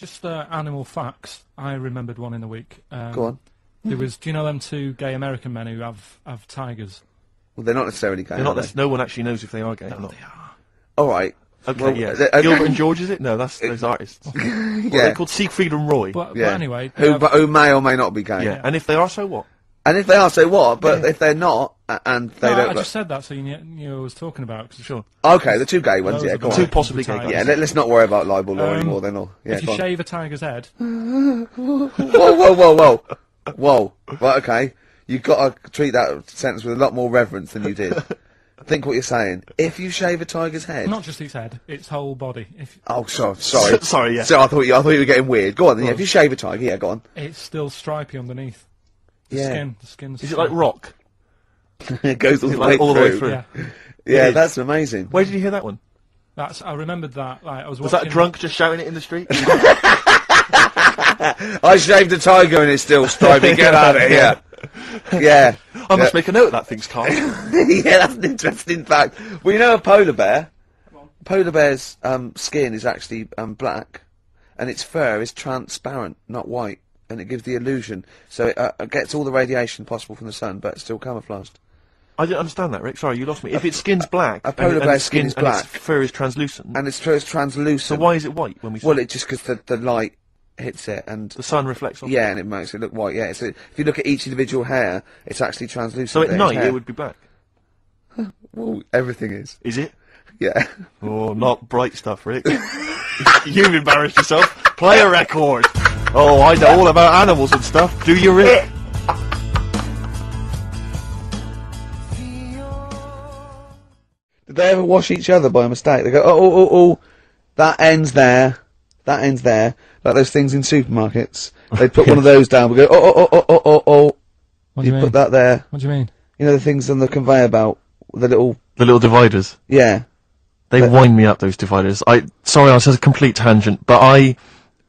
Just animal facts. I remembered one in the week. Go on. There was, do you know them two gay American men who have tigers? Well, they're not necessarily gay. They're not. No one actually knows if they are gay or not. They are. All right. Okay, Well, yeah. okay. Gilbert and George, is it? No, that's those artists. What are Yeah. they called? Siegfried and Roy. But Yeah. anyway, Who may or may not be gay. yeah. And if they are, so what? And if they are, so what? But if they're not, and they no, don't. I just said that so you knew what I was talking about. 'Cause Sure. Okay, the two gay ones. Those Yeah, are go the on. Two possibly gay guys. Yeah, let's not worry about libel law anymore. Then, or yeah, if you go on. shave a tiger's head, Whoa. Right, okay. You've got to treat that sentence with a lot more reverence than you did. Think what you're saying. If you shave a tiger's head. not just its head, its whole body. If Oh, sorry. Sorry, yeah. So I thought you were getting weird. Go on, then. Yeah, if you shave a tiger, yeah, go on. it's still stripy underneath. The Yeah. skin's. Is it like rock? It goes all, Is it like all the way through? Yeah, Yeah, It is. that's amazing. Where did you hear that one? I remembered that. Like, I was Was watching. that a drunk just shouting it in the street? I shaved a tiger and it's still stripy. Get out of here. Yeah. I must make a note of that, thinks Carl. Yeah, that's an interesting fact. Well, you know a polar bear? Polar bear's skin is actually black, and its fur is transparent, not white, and it gives the illusion. So it gets all the radiation possible from the sun, but it's still camouflaged. I didn't understand that, Rick. Sorry, you lost me. If its skin's black, A polar and bear's its skin is and its black. fur is translucent, And it's translucent. so why is it white when we see Well, it? it's just because the light hits it, and The sun reflects on it? yeah, and it makes it look white. Yeah, so if you look at each individual hair, it's actually translucent. So at There's night hair. it would be black. Well, everything is. Is it? Yeah. Oh, not bright stuff, Rick. You've embarrassed yourself. Play a record. Oh, I know all about animals and stuff. Do you, Rick? Did they ever wash each other by mistake? They go, oh, that ends there. That ends there. Like those things in supermarkets. They put one of those down. We go, oh. What do you mean? Put that there. What do you mean? You know the things on the conveyor belt? The little, The little dividers. yeah. They wind me up, those dividers. Sorry, I was at a complete tangent, but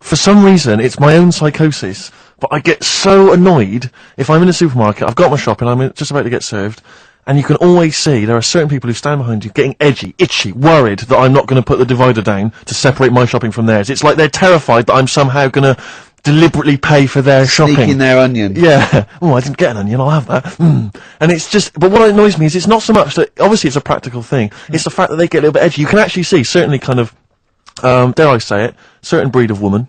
for some reason, it's my own psychosis, but I get so annoyed if I'm in a supermarket, I've got my shopping, I'm just about to get served, and you can always see there are certain people who stand behind you getting edgy, itchy, worried that I'm not going to put the divider down to separate my shopping from theirs. It's like they're terrified that I'm somehow going to deliberately pay for their shopping. Sneaking their onion. Yeah. Oh, I didn't get an onion, I'll have that. And it's just, but what annoys me is it's not so much that, obviously it's a practical thing, it's the fact that they get a little bit edgy. You can actually see, certainly kind of, dare I say it, certain breed of woman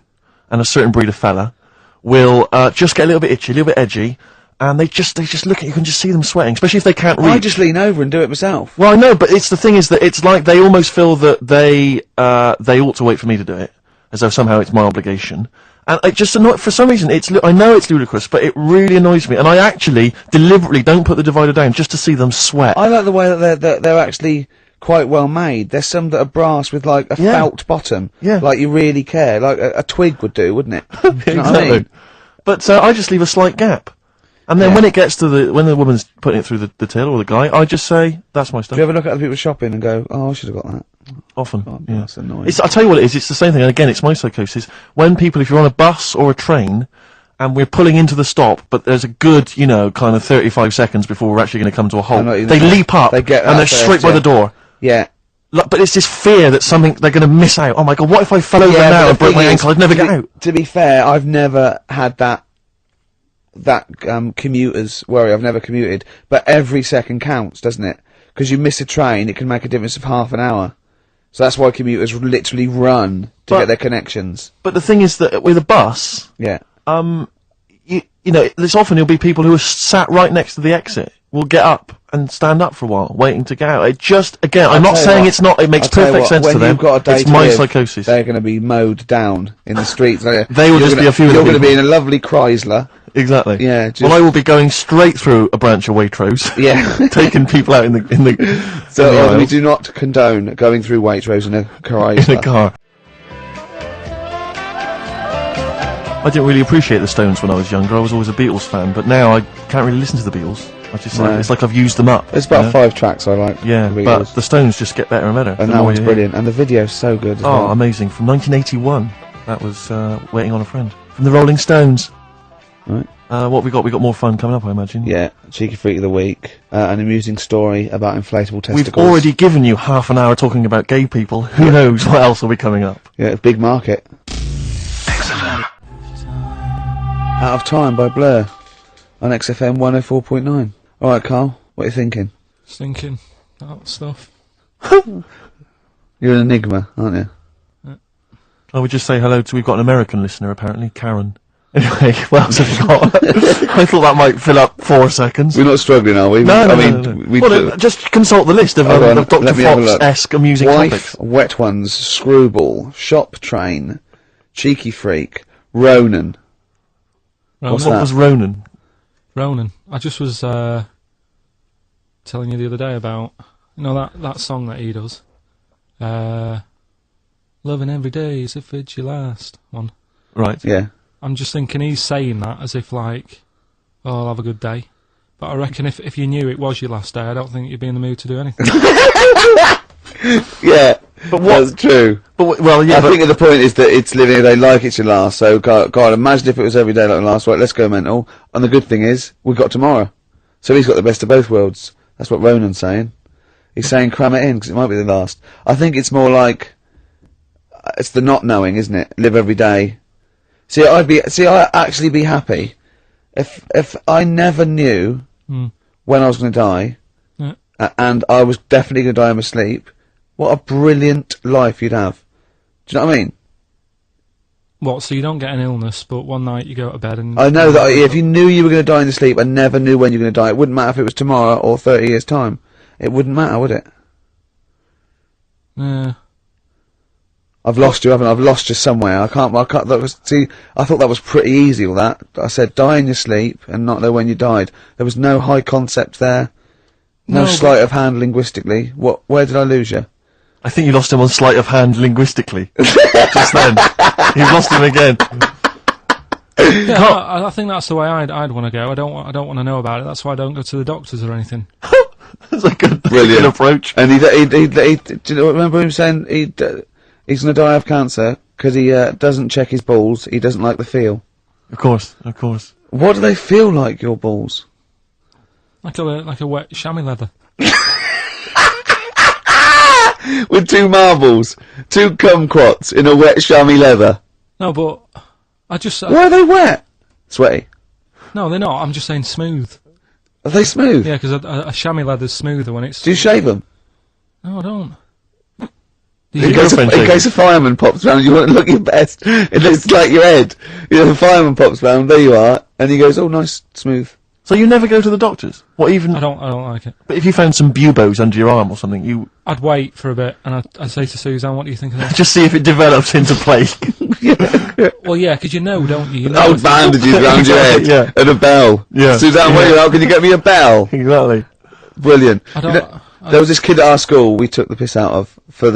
and a certain breed of fella will, just get a little bit itchy, a little bit edgy, and they just look at you, can just see them sweating, especially if they can't read. I just lean over and do it myself. Well, I know, but it's the thing is that it's like they almost feel that they ought to wait for me to do it, as though somehow it's my obligation. And it just for some reason, I know it's ludicrous, but it really annoys me. And I actually deliberately don't put the divider down just to see them sweat. I like the way that they're actually quite well made. There's some that are brass with like a felt bottom. Yeah. Like you really care. Like a twig would do, wouldn't it? Do you know what I mean? But I just leave a slight gap. And then when it gets to when the woman's putting it through the till or the guy, I just say, that's my stuff. Do you ever look at other people shopping and go, oh, I should have got that? Often. Oh, yeah. that's annoying. I'll tell you what it is, it's the same thing, and again, it's my psychosis. When people, if you're on a bus or a train, and we're pulling into the stop, but there's a good, kind of 35 seconds before we're actually going to come to a halt, they leap up, they get and they're straight by the door. Yeah. But it's this fear that they're going to miss out. Oh my god, what if I fell over now and broke my ankle? I'd never get out. To be fair, I've never had that commuter's worry. I've never commuted, but every second counts, doesn't it? Because you miss a train, it can make a difference of half an hour. So that's why commuters literally run to get their connections. But the thing is that with a bus, yeah, there's often there'll be people who are sat right next to the exit. Will get up and stand up for a while, waiting to get out. It just, again, I'm not saying it's not. It makes perfect sense to them. It's my psychosis. They're going to be mowed down in the streets. They will just be a few. You're going to be in a lovely Chrysler. Exactly. Yeah. Well, I will be going straight through a branch of Waitrose. Yeah. Taking people out in the. So we do not condone going through Waitrose in a Chrysler. In a car. I didn't really appreciate the Stones when I was younger. I was always a Beatles fan, but now I can't really listen to the Beatles. I just it's like I've used them up. There's about 5 tracks I like. Yeah, but the Stones just get better and better. And that one's brilliant, and the video's so good as well. Amazing. From 1981. That was Waiting on a Friend. From the Rolling Stones. Right. What we got? We got more fun coming up, I imagine. Yeah, Cheeky Freak of the Week, an amusing story about inflatable testicles. We've already given you half an hour talking about gay people. Who knows what else will be coming up? Yeah, big market. XFM. Out of Time by Blur on XFM 104.9. Alright, Carl, what are you thinking? Just thinking that stuff. You're an enigma, aren't you? I would just say hello to, we've got an American listener apparently, Karen. Anyway, what else have you got? I thought that might fill up 4 seconds. We're not struggling, are we? No. Well, just consult the list of Dr. Fox-esque amusing topics. Wet Ones, Screwball, Shop Train, Cheeky Freak, Ronan. What was Ronan? Ronan. I just was telling you the other day about, you know, that song that he does. Loving every day as if it's your last one. Right. Yeah. I'm just thinking he's saying that as if like, oh, I'll have a good day. But I reckon if you knew it was your last day, I don't think you'd be in the mood to do anything. Yeah, but that's true. But well, yeah. I think the point is that it's living a day like it's your last. So, God, imagine if it was every day like the last. Right, let's go mental. And the good thing is, we've got tomorrow. So he's got the best of both worlds. That's what Ronan's saying. He's saying cram it in because it might be the last. I think it's more like it's the not knowing, isn't it? Live every day. I'd actually be happy if I never knew when I was going to die, and I was definitely going to die in my sleep. What a brilliant life you'd have. Do you know what I mean? What, so you don't get an illness, but one night you go to bed and... I know that if you knew you were going to die in your sleep and never knew when you were going to die, it wouldn't matter if it was tomorrow or 30 years' time. It wouldn't matter, would it? Yeah. I've lost you, haven't I? I've lost you somewhere. I can't, I thought that was pretty easy, all that. I said die in your sleep and not know when you died. There was no high concept there. No sleight of hand linguistically. Where did I lose you? I think you lost him on sleight of hand linguistically. Just then. You've lost him again. Yeah, I think that's the way I'd want to go. I don't want to know about it. That's why I don't go to the doctors or anything. That's a good, brilliant approach. And do you remember him saying he's going to die of cancer because he doesn't check his balls. He doesn't like the feel. Of course. What do they feel like, your balls? Like a wet chamois leather. With 2 marbles, 2 kumquats in a wet chamois leather. No, but I just... Why are they wet? Sweaty? No, they're not. I'm just saying smooth. Are they smooth? Yeah, because a chamois leather's smoother when it's... Do you shave them? No, I don't. In case a fireman pops round, you want to look your best. It looks like your head. You know, the fireman pops round, there you are, and he goes, oh, nice, smooth. So you never go to the doctors? What even? I don't like it. But if you found some buboes under your arm or something, I'd wait for a bit, and I'd say to Suzanne, what do you think of this? just see if it develops into plague. Well, yeah, because you know, don't you? Old bandages round your head, yeah. And a bell. Yeah. Suzanne, wait a minute, can you get me a bell? Exactly. Brilliant. There was this kid at our school we took the piss out of for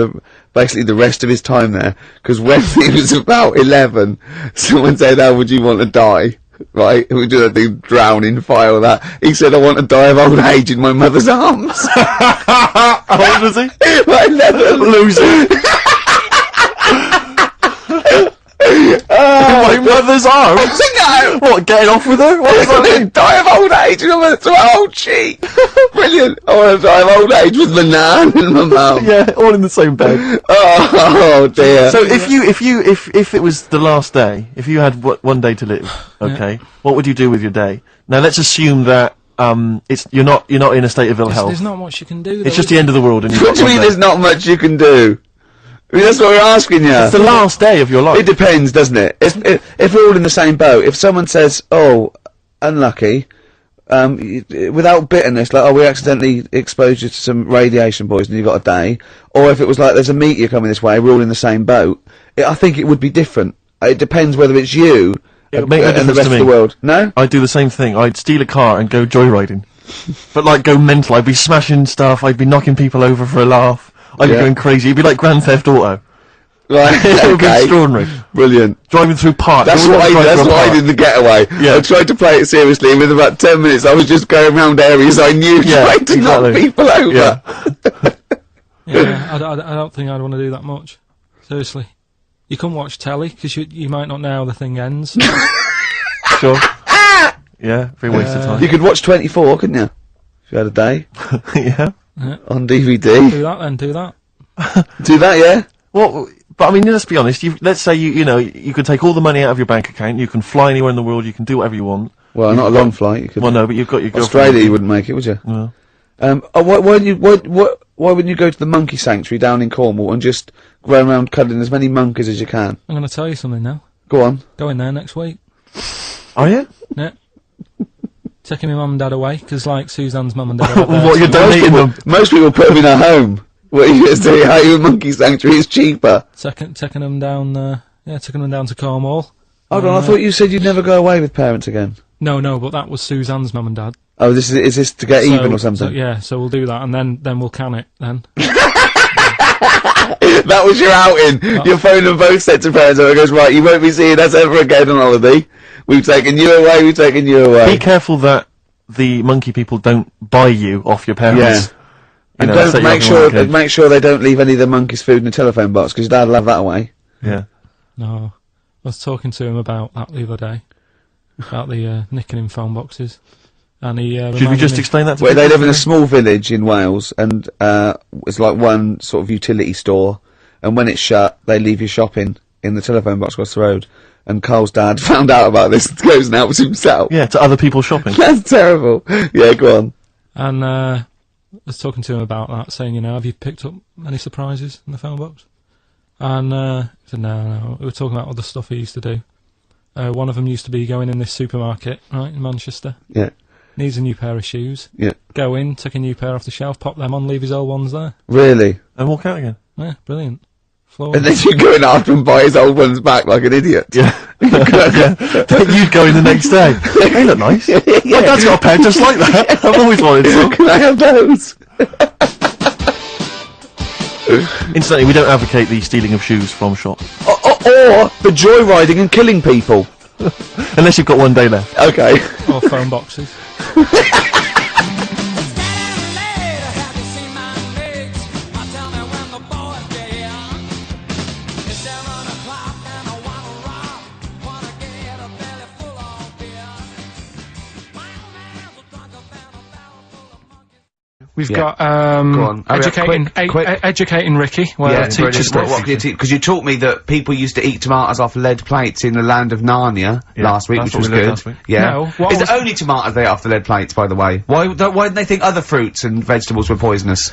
basically the rest of his time there, because when he was about 11, someone said, how would you want to die? Right, we do that thing, drown in fire or that. He said, I want to die of old age in my mother's arms. How old was he? Like 11. Loser. My mother's arms? No! What, getting off with her? What does that mean? Die of old age, you know, it's my old cheek. Brilliant. I want to die of old age with my nan and my mum. Yeah, all in the same bed. Oh dear. So if it was the last day, if you had one day to live, okay, what would you do with your day? Now let's assume that you're not in a state of ill health. There's not much you can do. It's just the end of the world. And What do you mean there's not much you can do? I mean, that's what we're asking you. It's the last day of your life. It depends, doesn't it? If we're all in the same boat, if someone says, oh, unlucky, without bitterness, like, oh, we accidentally exposed you to some radiation poison, you got a day, or if it was like, there's a meteor coming this way, we're all in the same boat, I think it would be different. It depends whether it's you It would make no and the difference rest to of me. the world. No? I'd do the same thing. I'd steal a car and go joyriding. But like go mental. I'd be smashing stuff. I'd be knocking people over for a laugh. I'd be going crazy. It'd be like Grand Theft Auto. Right, It would be okay. extraordinary. Brilliant. Driving through parks. That's what I did in the getaway. Yeah. I tried to play it seriously, and within about 10 minutes I was just going around areas I knew, trying to knock people over. Yeah. Yeah, I don't think I'd want to do that much. Seriously. You couldn't watch telly, because you might not know how the thing ends. Sure. Yeah, very waste of time. You could watch 24, couldn't you? If you had a day. Yeah. On DVD. Do that then, do that. Do that, yeah? What? But I mean, let's be honest. Let's say you can take all the money out of your bank account. You can fly anywhere in the world. You can do whatever you want. Well, not a long flight. You could. Well, no, but you've got your Australia. You wouldn't make it, would you? No. Why wouldn't you go to the monkey sanctuary down in Cornwall and just go around cuddling as many monkeys as you can? I'm going to tell you something now. Go on. Go in there next week. Are you? Yeah. Taking my mum and dad away, because like Suzanne's mum and dad are there. What, you're donating them? Most people put them in a home. What are you going to do? How you a monkey sanctuary is cheaper. Taking them down, taking them down to Cornwall. Hold on, I thought you said you'd never go away with parents again. No, but that was Suzanne's mum and dad. Oh, is this to get even or something? So we'll do that, and then we'll can it, then. That was your outing. Your phone and both sets of parents, and it goes, right, you won't be seeing us ever again on holiday. We've taken you away, Be careful that the monkey people don't buy you off your parents. Yeah. And don't make sure they don't leave any of the monkeys' food in the telephone box, because Dad'll have that away. Yeah. No. I was talking to him about that the other day. About the nicking in phone boxes. And he should we just explain that to people? They live in a small village in Wales, and it's like one sort of utility store, and when it's shut, they leave you shopping in the telephone box across the road. And Carl's dad found out about this and goes and helps himself. Yeah, to other people shopping. That's terrible. Yeah, go on. And I was talking to him about that, saying, have you picked up any surprises in the phone box? And he said, no. We were talking about other stuff he used to do. One of them used to be going in this supermarket, right, in Manchester. Yeah. Needs a new pair of shoes. Yeah. Go in, take a new pair off the shelf, pop them on, leave his old ones there. Really? And walk out again. Yeah, brilliant. And then you go in after and buy his old ones back like an idiot. Yeah. You'd go in the next day. They look nice. Yeah. My dad's got a pair just like that. I've always wanted some. Can I have those? Incidentally, we don't advocate the stealing of shoes from shops. Or the joyriding and killing people. Unless you've got one day left. Okay. Or phone boxes. We've got educating Ricky, where teacher stuff. Because you taught me that people used to eat tomatoes off lead plates in the land of Narnia last week, which was good. Yeah. No, is it only tomatoes they ate off the lead plates, by the way? Why didn't they think other fruits and vegetables were poisonous?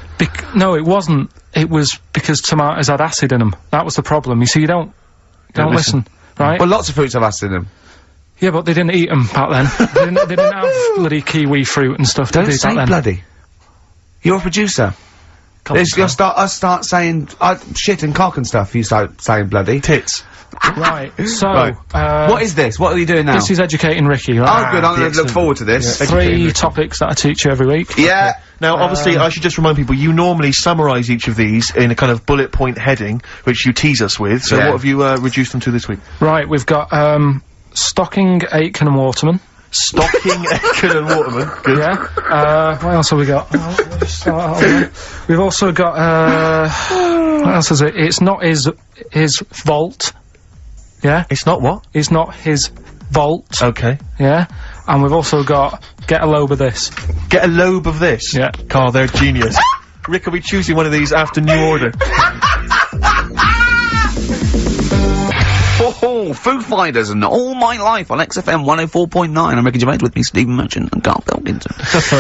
No, it wasn't. It was because tomatoes had acid in them. That was the problem. You see, you don't listen, right? Well, lots of fruits have acid in them. Yeah, but they didn't eat them back then. they didn't have bloody kiwi fruit and stuff. Don't say bloody. You're a producer. I'll start saying shit and cock and stuff. You start saying bloody tits. Right. So, what is this? What are you doing now? This is educating Ricky. Right? Oh, good. I'm going to look forward to this. Yeah. 3 topics that I teach you every week. Yeah. Okay. Now, obviously, I should just remind people, you normally summarise each of these in a kind of bullet point heading, which you tease us with. So, what have you reduced them to this week? Right. We've got Stocking, Aitken and Waterman. Stocking, Aitken and Waterman. Good. Yeah. What else have we got? We've also got, what else is it? It's not his vault. Yeah? It's not what? It's not his vault. Okay. Yeah? And we've also got Get a Lobe of This. Get a Lobe of This? Yeah. Carl, they're genius. Rick, are we choosing one of these after New Order? Oh, Foo Fighters and All My Life on XFM 104.9. I'm Ricky Gervais, with me Stephen Merchant and Karl Pilkington. So,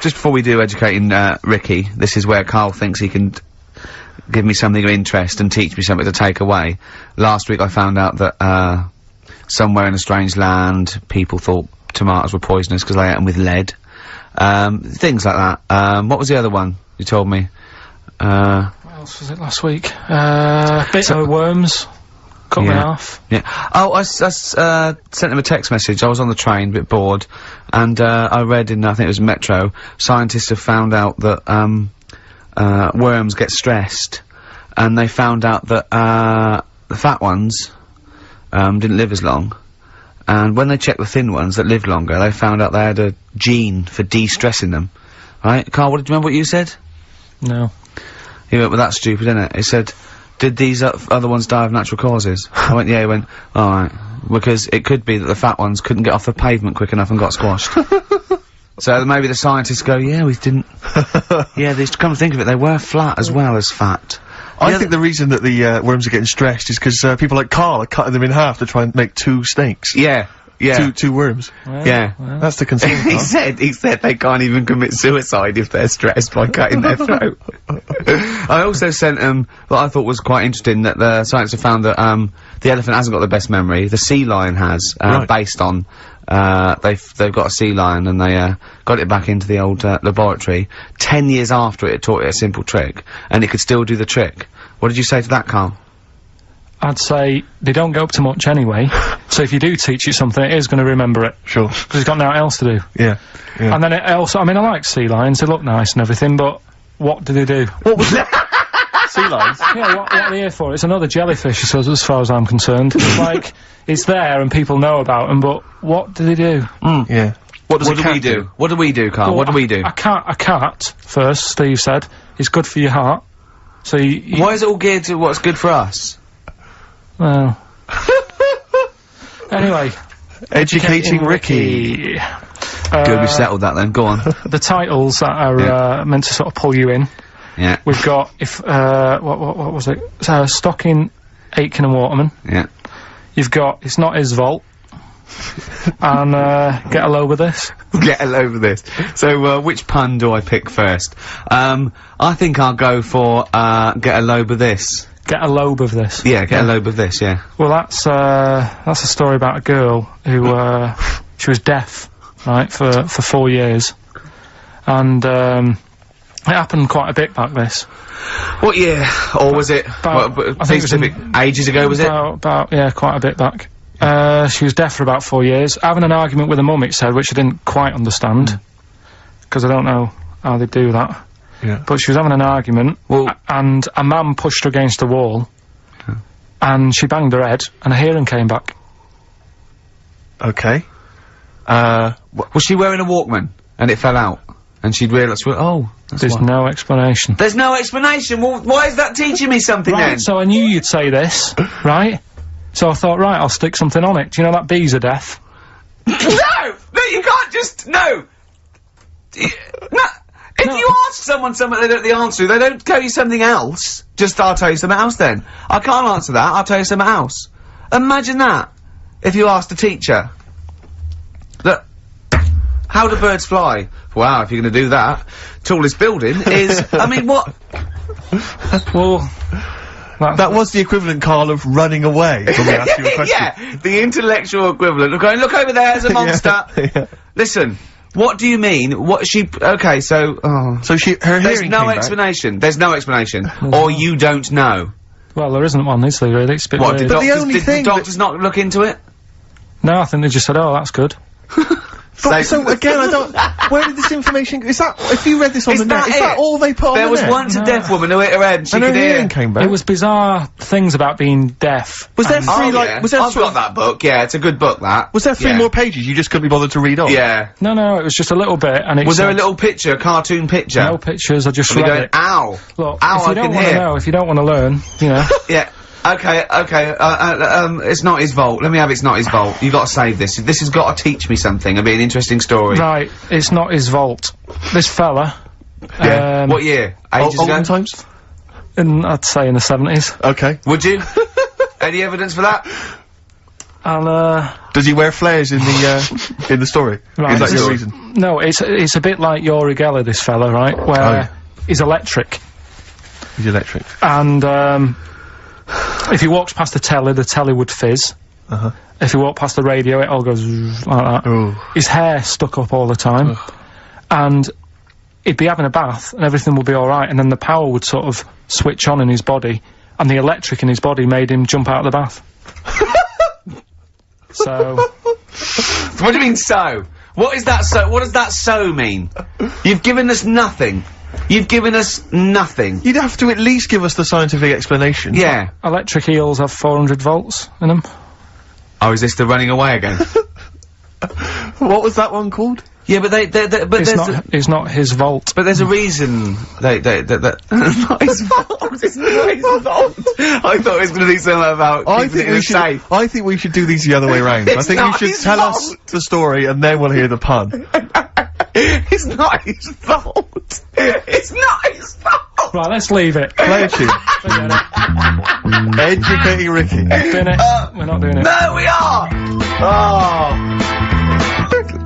just before we do educating Ricky, this is where Karl thinks he can give me something of interest and teach me something to take away. Last week I found out that somewhere in a strange land people thought tomatoes were poisonous because they ate them with lead. Things like that. What was the other one you told me? What else was it last week? Bit of worms. Cut me off. Yeah. Oh, I sent him a text message. I was on the train, a bit bored, and I read in, I think it was Metro, scientists have found out that worms get stressed, and they found out that the fat ones didn't live as long, and when they checked the thin ones that lived longer, they found out they had a gene for de-stressing them. Right, Karl, do you remember what you said? No. He went, well, that's stupid, isn't it? He said, did these other ones die of natural causes? I went, yeah. He went, alright, because it could be that the fat ones couldn't get off the pavement quick enough and got squashed. So maybe the scientists go, yeah, we didn't. Yeah, come to think of it, they were flat as well as fat. I think the reason that the worms are getting stressed is because people like Karl are cutting them in half to try and make 2 snakes. Yeah. Two worms. Yeah. That's the concern. he said they can't even commit suicide if they're stressed by cutting their throat. I also sent what I thought was quite interesting, that the scientists have found that the elephant hasn't got the best memory. The sea lion has, based on they've got a sea lion and they got it back into the old laboratory 10 years after it taught it a simple trick, and it could still do the trick. What did you say to that, Karl? I'd say they don't go up to much anyway, so if you do teach it something, it is going to remember it. Sure. Because it's got nothing else to do. Yeah. And then it also, I mean, I like sea lions, they look nice and everything, but what do they do? What was that? Sea lions? Yeah, what are they here for? It's another jellyfish, as far as I'm concerned. It's like, it's there and people know about them, but what do they do? Yeah. What do we do? What do we do, Karl? Well, what do we do? A cat, first, Steve said, is good for your heart. So why is it all geared to what's good for us? Well. Anyway. Educating Ricky. Good, we've settled that then, go on. The titles that are meant to sort of pull you in. Yeah. We've got, what was it? Stocking, Aitken and Waterman. Yeah. You've got, It's Not His Vault. And, Get a Load with This. Get a load with this. So, which pun do I pick first? I think I'll go for, get a load with this. Get a lobe of this. Yeah, get a lobe of this, yeah. Well, that's a story about a girl who, she was deaf, right, for 4 years. And, it happened quite a bit back this. What year? Or was it, I think it was ages ago, was it? Yeah, quite a bit back. She was deaf for about 4 years. Having an argument with her mum, it said, which I didn't quite understand. Because I don't know how they do that. Yeah. But she was having an argument, and a man pushed her against the wall, and she banged her head, and her hearing came back. Okay. Was she wearing a Walkman, and it fell out? And she'd realised, well, There's no explanation. There's no explanation? Well, why is that teaching me something then? So I knew you'd say this, right? So I thought, right, I'll stick something on it. Do you know that bees are deaf? No, you can't just, no! If you ask someone something they don't know the answer to, they don't tell you something else. Just, I'll tell you something else then. I can't answer that, I'll tell you something else. Imagine that, if you asked a teacher. Look, how do birds fly? Wow, if you're gonna do that, tallest building is, I mean, what? Well, that was the equivalent, Karl, of running away when we asked you a question. Yeah, the intellectual equivalent of going, look over there, there's a monster. Yeah. Listen. What do you mean? What she? Okay, so so her hearing. There's no explanation. There's no explanation, or you don't know. Well, there isn't one, is there? Really, it's a bit What? weird. But the only Did thing the doctors not look into it? No, I think they just said, "Oh, that's good." But, so again, I don't. Where did this information? Is that if you read this on the net? Is that all they put on the net? There was once a deaf woman who hit her head and she and could her hear. hearing came back. It was bizarre things about being deaf. Was there three Yeah. Was there I've got that book. Yeah, it's a good book. That. Was there 3 more pages you just couldn't be bothered to read on? Yeah. No, it was just a little bit, and it Was there a said- little picture, a cartoon picture? No pictures. I just And we read going, it. ow, Look, ow, if you I don't can want to hear. know, if you don't want to learn, you know. Yeah. Okay, it's not his vault. Let me have It's Not His Vault. You gotta save this. This has got to teach me something. It'll be an interesting story. Right, It's Not His Vault. This fella. Yeah. What year? Ages ago? Olden times? I'd say in the 70s. Okay. Would you? Any evidence for that? And, Does he wear flares in the story? Right, Is that this- your reason? no, it's a bit like Yuri Geller, this fella, right? Where he's electric. He's electric. And, if he walks past the telly would fizz. If he walked past the radio, it all goes like that. Ooh. His hair stuck up all the time. And he'd be having a bath and everything would be alright, and then the power would sort of switch on in his body, and the electric in his body made him jump out of the bath. So... What do you mean, so? What is that so? What does that so mean? You've given us nothing. You've given us nothing. You'd have to at least give us the scientific explanation. Yeah. Electric eels have 400 volts in them. Oh, is this the running away again? What was that one called? Yeah, but It's not his vault. But there's a reason that not his fault. It's not his fault. I thought it was going to be something about keeping it safe. I think we should do these the other way round. I think you not should his tell us fault. the story and then we'll hear the pun. It's not his fault. It's not his fault. Right, let's leave it. Play a tune. Forget it. Educating Ricky. Bin it. We're not doing it. No, we are. Oh.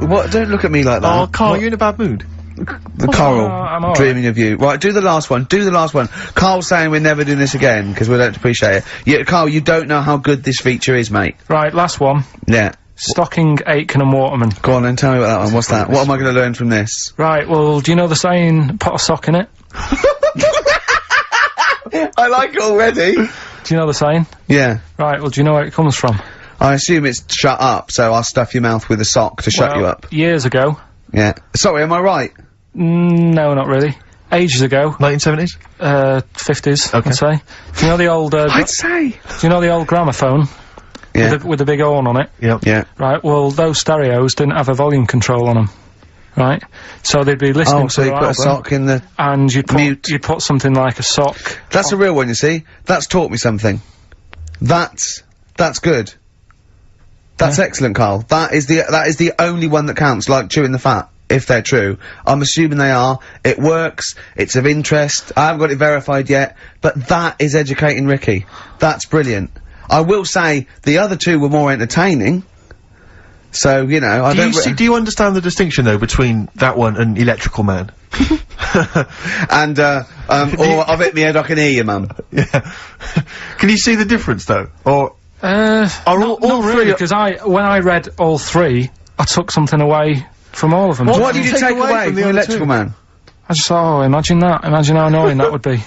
What? Don't look at me like that. Oh, Carl, you're in a bad mood. The Coral, I'm all dreaming of you. Right, do the last one. Do the last one. Carl's saying we're never doing this again because we don't appreciate it. Yeah, Carl, you don't know how good this feature is, mate. Right, last one. Yeah. Stocking, Aitken and Waterman. Go on and tell me about that one. What's that? What am I going to learn from this? Right, well, do you know the saying, pot a sock in it? I like it already. Do you know the saying? Yeah. Right, well, do you know where it comes from? I assume it's shut up, so I'll stuff your mouth with a sock to shut you up. Years ago. Yeah. Sorry, am I right? No, not really. Ages ago. 1970s? 50s, Okay. I'd say. Do you know the old, I'd say. do you know the old gramophone? Yeah. With the big horn on it? Yep. Yeah. Right, well, those stereos didn't have a volume control on them. Right? So they'd be listening Oh, to so you their put a album, sock in the... and mute. you'd put something like a sock. That's a real one, you see. That's taught me something. That's good. That's excellent, Carl. That is the only one that counts, like chewing the fat, if they're true. I'm assuming they are. It works. It's of interest. I haven't got it verified yet, but that is educating Ricky. That's brilliant. I will say the other two were more entertaining. So, you know, I don't... Do you understand the distinction, though, between that one and Electrical Man? And, or I've hit my head, I can hear you, Mum. Yeah. Can you see the difference, though? Or... Not all really, three- because when I read all three, I took something away from all of them. What did you take away from the the other Electrical two? Man? I just thought, oh, imagine that. Imagine how annoying that would be.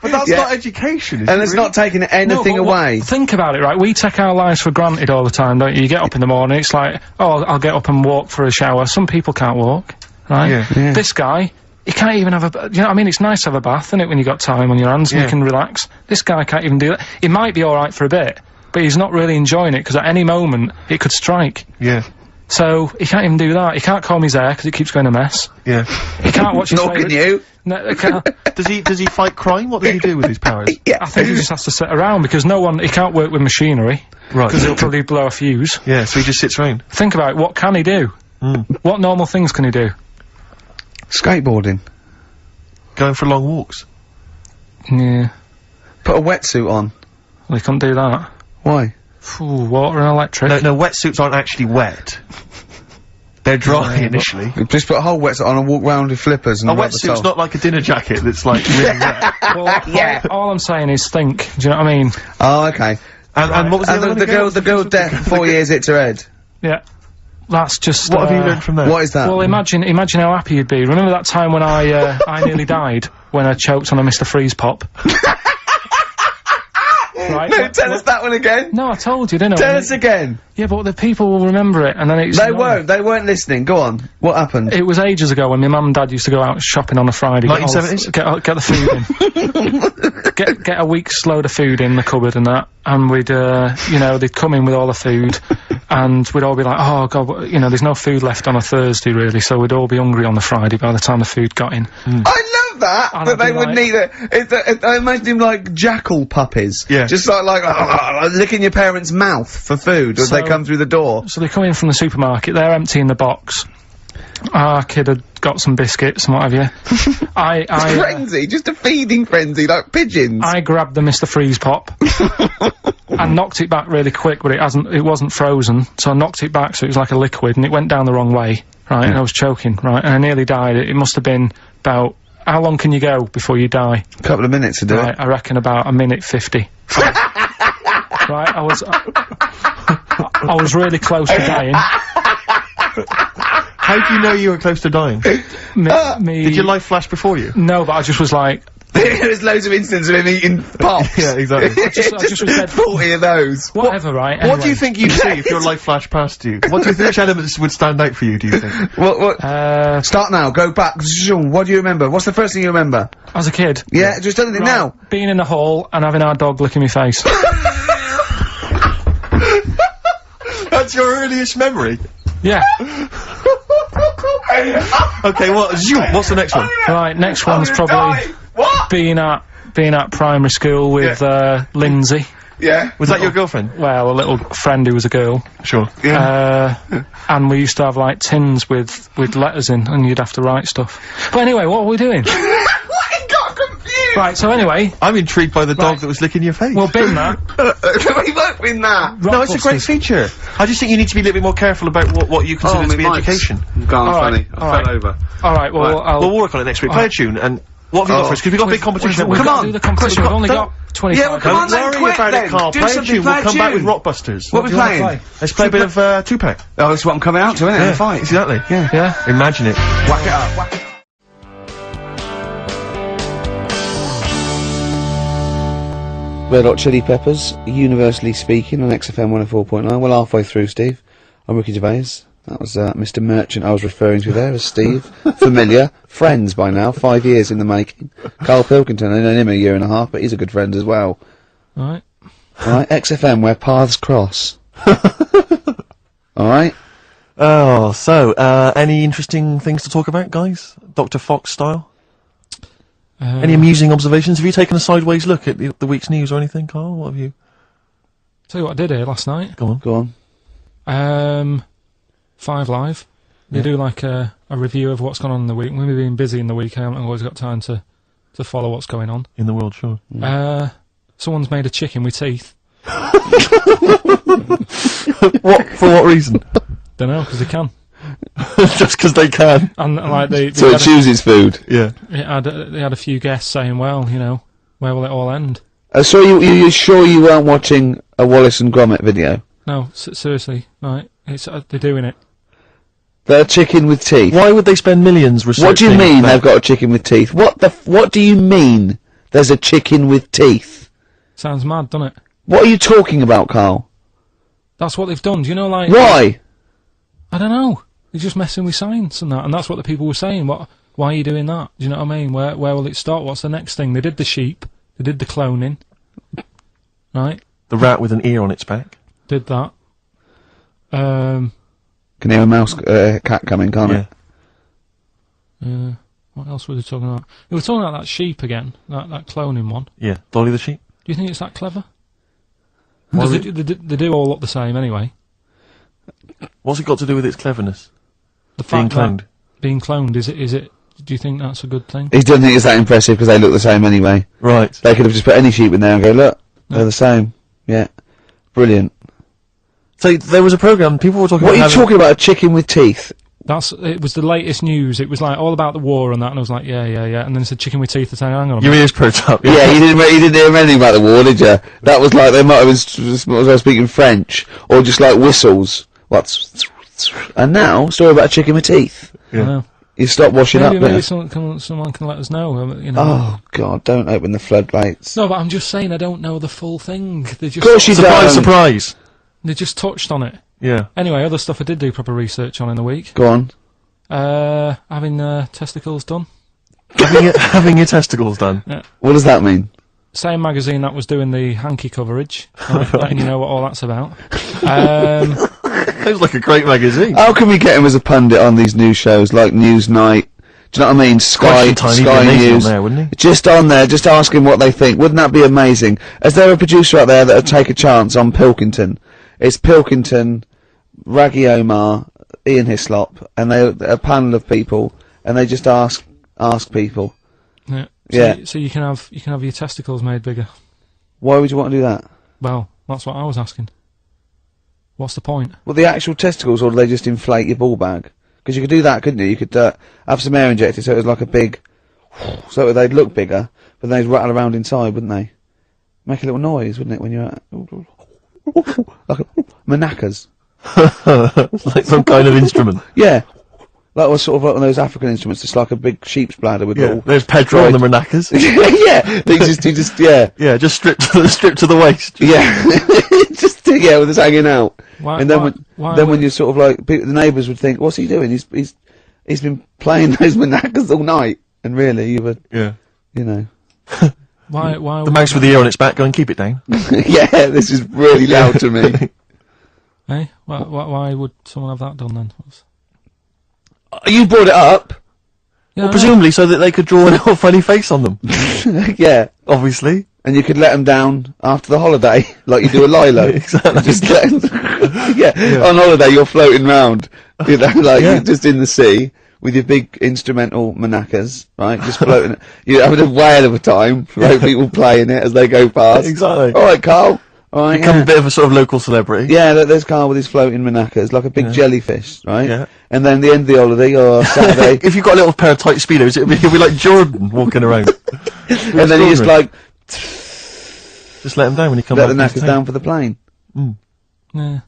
But that's Yeah. not education, is And it it's really? not taking anything No, but away. think about it, right? We take our lives for granted all the time, don't you? You get up in the morning, it's like, oh, I'll get up and walk for a shower. Some people can't walk, right? Yeah. This guy, he can't even have you know what I mean? It's nice to have a bath, isn't it, when you got time on your hands and Yeah. you can relax. This guy can't even do that. He might be alright for a bit, but he's not really enjoying it, because at any moment, it could strike. Yeah. So, he can't even do that. He can't comb his hair, because it keeps going a mess. Yeah. He can't watch his Nor can favourite- you. No, he can't. Does he fight crime? What does he do with his powers? I think he just has to sit around, because he can't work with machinery. Right. Because he'll probably blow a fuse. Yeah, so he just sits around. Think about it, what can he do? What normal things can he do? Skateboarding. Going for long walks. Yeah, Put a wetsuit on. well, he couldn't do that. Why? Ooh, water and electric. No, wetsuits aren't actually wet. They're dry initially. Just put a whole wetsuit on and walk round with flippers and A rub the wetsuit's sole. not like a dinner jacket that's like really wet. Well, all I'm saying is think, do you know what I mean? Oh, okay. And what was the And other one the again? girl deaf for 4 years hits her head. Yeah. That's just, What have you learned from that? What is that? Well, imagine how happy you'd be. Remember that time when I nearly died? When I choked on a Mr. Freeze Pop? Right? No, tell us that one again. No, I told you, didn't I? Tell us again. Yeah, but the people will remember it, and then it's... They weren't listening. Go on. What happened? It was ages ago when my mum and dad used to go out shopping on a Friday. 1970s? Get the food in. get a week's load of food in the cupboard and that, and we'd, you know, they'd come in with all the food, and we'd all be like, oh god, you know, there's no food left on a Thursday really, so we'd all be hungry on the Friday by the time the food got in. I love that! And That I'd they be would like- need it. I imagine him like jackal puppies. Yeah. Just like licking your parents' mouth for food as they So- come through the door. So they come in from the supermarket, they're emptying the box. Our kid had got some biscuits and what have you. Frenzy, just a feeding frenzy, like pigeons. I grabbed the Mr. Freeze Pop and knocked it back really quick, but it wasn't frozen, so I knocked it back so it was like a liquid, and it went down the wrong way, right, and I was choking, right, and I nearly died. It must have been about, how long can you go before you die? A couple of minutes to do Right, it. I reckon about 1:50. Right, I was really close to dying. How do you know you were close to dying? Did Did your life flash before you? No, but I just was like, There's loads of instances of him eating pops. Yeah, exactly. I just was dead. 40 of those. whatever, right? What do anyway. you think you'd see if your life flashed past you? What do you think, which elements would stand out for you, do you think? What? Start now, go back. What do you remember? What's the first thing you remember? As a kid. Yeah, just anything Right, now. being in the hall and having our dog licking my face. That's your earliest memory? Yeah. Okay, what's the next one? Right, next one's probably What? being at primary school with Lindsay. Yeah. Was that your girlfriend? Well, a little friend who was a girl. Sure. And we used to have like tins with letters in, and you'd have to write stuff. But anyway, what are we doing? I got confused! Right, so anyway, I'm intrigued by the dog that was licking your face. we'll bin that. We won't win that! No, it's a great feature. I just think you need to be a little bit more careful about what you consider to be education. Gone Alright, funny. I fell over. Alright, well, I'll... We'll work on it next week. Play a tune, and what have you got for us? Because we've got a big competition. We've Come got on. to do the competition. We've only got 25 Yeah, well, come on Don't then, worry quick about then. it, Carl. Do Play a something, tune. play We'll a come back with tune. Rockbusters. What are we playing? Let's play a bit of Tupac. Oh, that's what I'm coming out to, isn't it? The fight. Exactly. Yeah? Imagine it. Whack it up. Whack it up. Red Hot Chili Peppers, universally speaking, on XFM 104.9. Well, halfway through, Steve. I'm Ricky Gervais. That was Mr. Merchant I was referring to there as Steve. Familiar. Friends by now. 5 years in the making. Karl Pilkington, I've known him a year and a half, but he's a good friend as well. Alright. Alright, XFM, where paths cross. Alright? Oh, so, any interesting things to talk about, guys? Dr. Fox style? Any amusing observations? Have you taken a sideways look at the week's news or anything, Carl? What have you... Tell you what I did here last night. Go on. Go on. 5 Live. They do like a review of what's gone on in the week. When we've been busy in the week, I haven't always got time to follow what's going on. In the world, sure. Someone's made a chicken with teeth. What? For what reason? Don't know, because they can. Just because they can. And like they So it chooses food. Yeah. they had a few guests saying, well, you know, where will it all end? So you sure you weren't watching a Wallace and Gromit video? No, seriously, right? It's they're doing it. They're chicken with teeth. Why would they spend millions researching? What do you mean that? they've got a chicken with teeth? What do you mean there's a chicken with teeth? Sounds mad, doesn't it? What are you talking about, Carl? That's what they've done. Do you know, like... Why? I don't know. They're just messing with science and that, and that's what the people were saying. Why are you doing that? Do you know what I mean? Where will it start? What's the next thing? They did the sheep. They did the cloning. Right? The rat with an ear on its back. Did that. Can hear a cat coming, can't it? What else were they talking about? They were talking about that sheep again. That cloning one. Yeah. Dolly the sheep. Do you think it's that clever? Because they do all look the same anyway. What's it got to do with its cleverness? The Being fact cloned. that being cloned, is it, do you think that's a good thing? He doesn't think it's that impressive because they look the same anyway. Right. They could have just put any sheep in there and go, look, they're the same. Yeah. Brilliant. So there was a programme, people were talking What about are you talking about, a chicken with teeth? It was the latest news. It was like all about the war and that, and I was like, yeah. And then it said chicken with teeth. Hang on a minute. Your ears perked up. Yeah, you didn't hear anything about the war, did you? That was like, they might have been speaking French, or just like whistles. And now, story about a chicken with teeth. I know. You stop washing Maybe up there. someone can let us know. You know. Oh, God, don't open the floodlights. No, but I'm just saying I don't know the full thing. They just Of course you don't. Surprise. They just touched on it. Yeah. Anyway, other stuff I did do proper research on in the week. Go on. Having testicles done. having your testicles done. Yeah. What does that mean? Same magazine that was doing the hanky coverage, right, letting you know what all that's about. Sounds like a great magazine. How can we get him as a pundit on these news shows like Newsnight? Do you know what I mean? Sky News. On there, wouldn't he? Just on there, just ask him what they think. Wouldn't that be amazing? Is there a producer out there that would take a chance on Pilkington? It's Pilkington, Raggy Omar, Ian Hislop, and they're a panel of people, and they just ask people. Yeah. Yeah. So you can have your testicles made bigger. Why would you want to do that? Well, that's what I was asking. What's the point? Well, the actual testicles, or do they just inflate your ball bag? Because you could do that, couldn't you? You could have some air injected so it was like a big... so they'd look bigger, but they'd rattle around inside, wouldn't they? Make a little noise, wouldn't it, when you're... like manacas. Like some kind of instrument. Yeah. That was sort of like one of those African instruments, just like a big sheep's bladder with all... There's Pedro on the maracas. Yeah, they just, yeah. Yeah, just stripped to the waist. Yeah. Just, yeah, with us hanging out. Why, and then why when you're sort of like, the neighbours would think, what's he doing? He's been playing those manacas all night. And really, you would, Yeah. you know. Why The mouse with the ear on its back, go and keep it down. Yeah, this is really loud to me. Eh? Why would someone have that done then? You brought it up. Yeah, Well, presumably so that they could draw a little funny face on them. Yeah. Obviously. And you could let them down after the holiday, like you do a lilo. Exactly. Just let 'em- on holiday you're floating round, you know, like you're just in the sea with your big instrumental manacas, right? Just floating. You're having a whale of a time. Right? People playing it as they go past. Exactly. All right, Carl. All right, Become a bit of a sort of local celebrity. yeah, there's Carl with his floating manacas, like a big jellyfish, right? Yeah. And then the end of the holiday, or Saturday, If you've got a little pair of tight speedos, he'll be like Jordan walking around. and then you just like Just let him down when you come let back. the into knackers town. down for the plane. Yeah.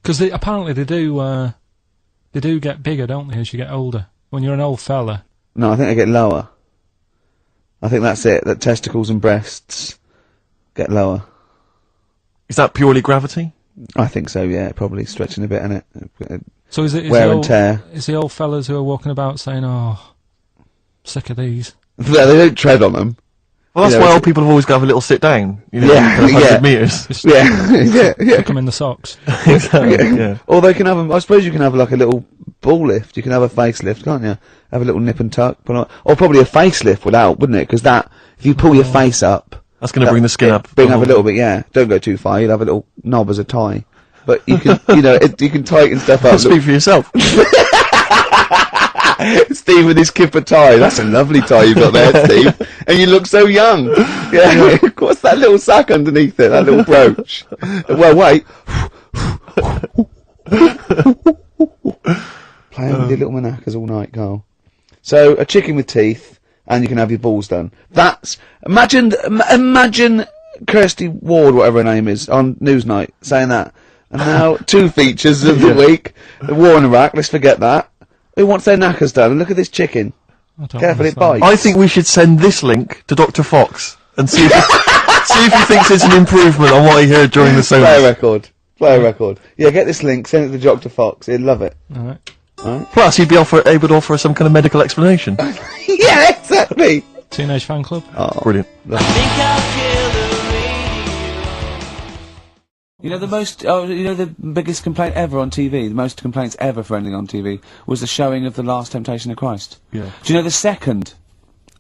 Because apparently they do get bigger, don't they, as you get older? When you're an old fella. No, I think they get lower. I think that's it. That testicles and breasts get lower. Is that purely gravity? I think so. Yeah, probably stretching a bit, innit? So is Wear the and tear. Is the old fellas who are walking about saying, "Oh, sick of these"? Well, they don't tread on them. Well, that's You know, why it's- old people have always got to have a little sit down. You know, Yeah, 100 yeah. metres. Just Yeah, yeah. Hook them in the socks. Exactly, yeah. Or they can have them. I suppose you can have like a little ball lift. You can have a facelift, can't you? Have a little nip and tuck. Or probably a facelift would help, wouldn't it? Because that, if you pull your face up, That's going to bring the skin up. bring up a little bit. Yeah, don't go too far. You'll have a little knob as a tie. But you can, you know, you can tighten stuff up. Speak for yourself. Steve with his kipper tie. That's a lovely tie you've got there, Steve. And you look so young. Yeah. What's that little sack underneath it? That little brooch. Well, wait. Playing with your little manacas all night, Carl. So, a chicken with teeth, and you can have your balls done. That's... Imagine Kirsty Ward, whatever her name is, on Newsnight, saying that. And now, 2 features of the week. The war in Iraq, let's forget that. Who wants their knackers done? And look at this chicken. I don't Careful, it understand. bites. I think we should send this link to Dr. Fox and see if see if he thinks it's an improvement on what he heard during the Play a service. record. Play a record. Yeah, get this link, send it to Dr. Fox. He'd love it. All right. Plus, he'd be able to offer some kind of medical explanation. Yeah, exactly. Teenage fan club. Brilliant. You know the biggest complaint ever on TV, the most complaints ever for anything on TV, was the showing of The Last Temptation of Christ. Yeah. Do you know the second?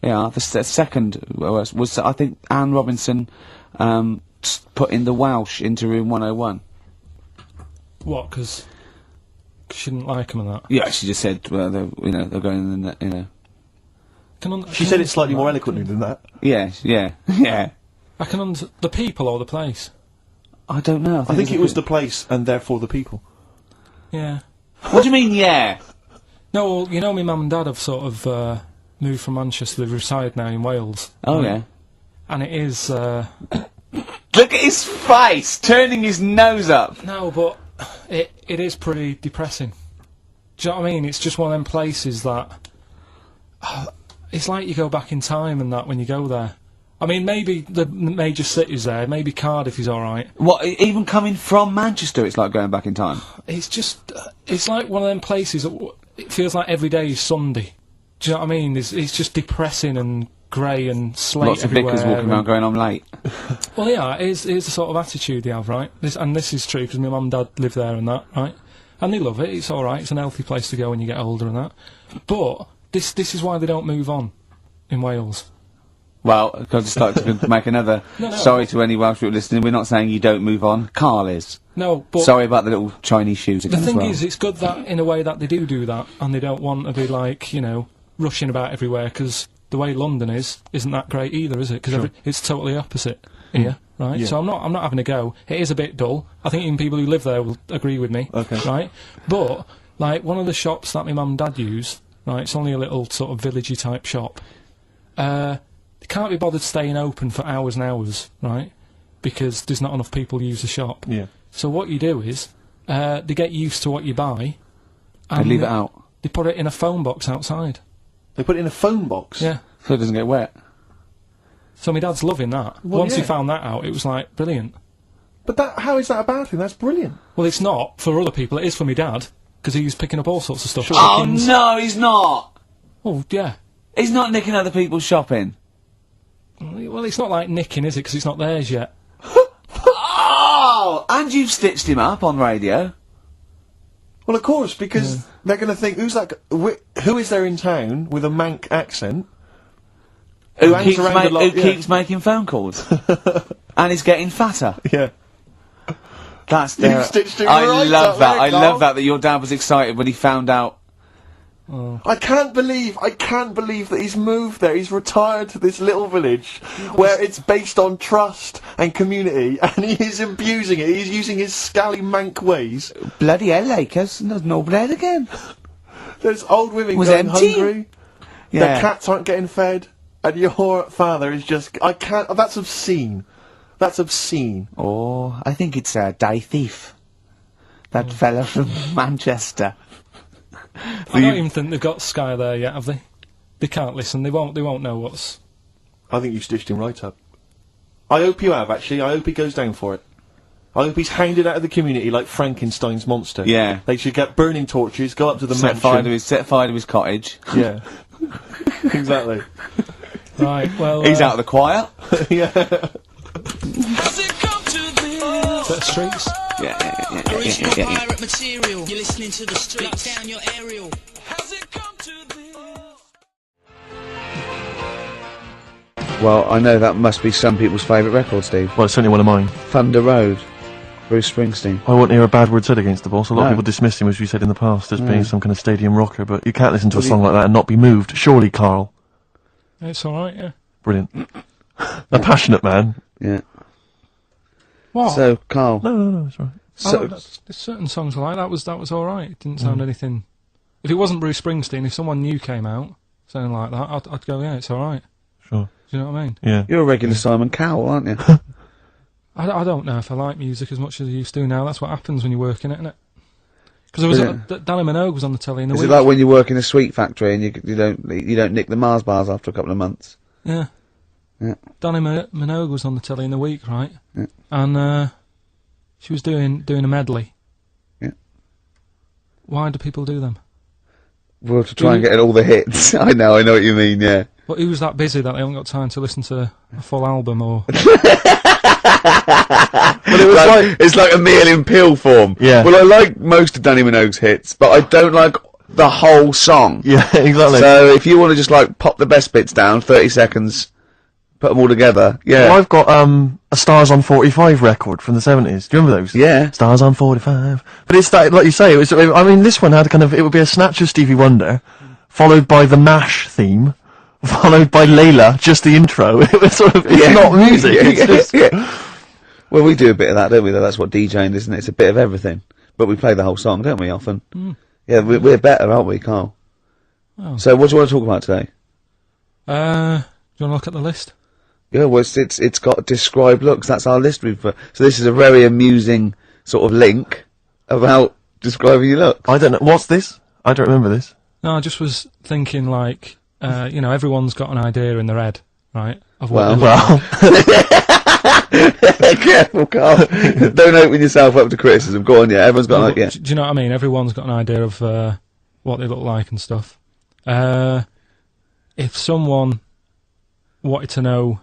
Yeah, the second was I think Anne Robinson put in the Welsh into room 101. What? Because she didn't like him and that. Yeah, she just said, well, they're going in the, She said it slightly more eloquently than that. yeah. I can the people or the place. I don't know. I think it was the place and therefore the people. Yeah. What do you mean, yeah? No, well, you know, my mum and dad have sort of moved from Manchester. They reside now in Wales. Oh, yeah. And it is. Look at his face, turning his nose up. No, but it is pretty depressing. Do you know what I mean? It's just one of them places that it's like you go back in time and that when you go there. I mean, maybe the major cities there, maybe Cardiff is all right. What? Even coming from Manchester, it's like going back in time. It's just, it's like one of them places that it feels like every day is Sunday. Do you know what I mean? It's just depressing and grey and slate Lots of everywhere. vicars walking around going, I'm late. Well, yeah, it's the sort of attitude they have, right? This is true because my mum and dad live there and that, right? And they love it. It's all right. It's an healthy place to go when you get older and that. But this is why they don't move on in Wales. Well, I'd just like to make another... No. Sorry to any Welsh people listening, we're not saying you don't move on. Carl is. No, but Sorry about the little Chinese shoes the again as thing well. is, it's good that in a way that they do that, and they don't want to be like, you know, rushing about everywhere because the way London isn't that great either, is it? Because it's totally opposite here, right? Yeah. So I'm not having a go. It is a bit dull. I think even people who live there will agree with me. Okay. Right? But like one of the shops that my mum and dad use, right? It's only a little sort of villagey type shop. They can't be bothered staying open for hours and hours, right? Because there's not enough people use the shop. Yeah. So what you do is they get used to what you buy. And leave it out. They put it in a phone box outside. They put it in a phone box? Yeah. So it doesn't get wet. So my dad's loving that. Well, Once he yeah. found that out, it was like, brilliant. But how is that a bad thing? That's brilliant. Well, it's not for other people. It is for my dad, because he's picking up all sorts of stuff. Oh, Chickens. no, he's not! Oh, yeah. He's not nicking other people's shopping. Well, it's not like nicking, is it? Because it's not theirs yet. Oh! And you've stitched him up on radio. Well, of course, because they're going to think, who is there in town with a Manc accent? Who hangs around a lot, who keeps making phone calls. And is getting fatter. Yeah. That's You stitched it I right love up that. there, I Carl. love that your dad was excited when he found out. I can't believe that he's moved there. He's retired to this little village where it's based on trust and community, and he is abusing it. He's using his scally mank ways. Bloody hell, Lakers. There's no bread again. There's old women Was going empty. hungry. Yeah. Their cats aren't getting fed, and your father is just. I can't. That's obscene. That's obscene. Oh, I think it's a die thief. That fella from Manchester. I don't even think they've got Sky there yet, have they? They can't listen. They won't know what's. I think you stitched him right up. I hope you have, actually. I hope he goes down for it. I hope he's hounded out of the community like Frankenstein's monster. Yeah. They should get burning torches, go up to the Set fire mansion. to his cottage. Yeah. Exactly. Right, well. He's out of the choir. Yeah. The streets. Yeah. Pirate material. You're listening to the streets. Lock down your aerial. How's it come to this? Well, I know that must be some people's favourite record, Steve. Well, it's certainly one of mine. Thunder Road, Bruce Springsteen. I won't hear a bad word said against the boss. A lot No. of people dismiss him, as we said in the past, as being some kind of stadium rocker, but you can't listen to a song like that and not be moved. Surely, Carl. It's alright, yeah. Brilliant. A passionate man. Yeah. What? So, Carl. No, it's right. There's certain songs like that was alright. It didn't sound anything. If it wasn't Bruce Springsteen, if someone new came out something like that, I'd go, yeah, it's alright. Sure. Do you know what I mean? Yeah. You're a regular Simon Cowell, aren't you? I don't know if I like music as much as I used to now. That's what happens when you work in it, isn't it? Because there was Danny Minogue was on the telly in the Is week. it like when you work in a sweet factory and you don't nick the Mars bars after a couple of months? Yeah. Yeah. Danny Minogue was on the telly in the week, right? Yeah. And she was doing a medley. Yeah. Why do people do them? Well, to try and get all the hits. I know what you mean, yeah. But who's that busy that they haven't got time to listen to a full album or... But it was It's like a meal in pill form. Yeah. Well, I like most of Danny Minogue's hits, but I don't like the whole song. Yeah, exactly. So if you want to just like pop the best bits down, 30 seconds, put them all together, yeah. Well, I've got a Stars on 45 record from the 70s. Do you remember those? Yeah. Stars on 45. But it's that, like you say, I mean, this one had it would be a snatch of Stevie Wonder, followed by the MASH theme, followed by Layla, just the intro. It was sort of, it's not music, it's just... Well, we do a bit of that, don't we, though? That's what DJing is, isn't it? It's a bit of everything. But we play the whole song, don't we, often? Mm. Yeah, we're better, aren't we, Carl? Oh. So what do you want to talk about today? Do you want to look at the list? Yeah, well, it's got describe looks. That's our list. So this is a very amusing sort of link about describing your look. I don't know. What's this? I don't remember this. No, I just was thinking like, everyone's got an idea in their head, right? Of what Well, they look like. Careful, Carl. Don't open yourself up to criticism. Go on, yeah. Everyone's got No, yeah. do you know what I mean? Everyone's got an idea of what they look like and stuff. If someone wanted to know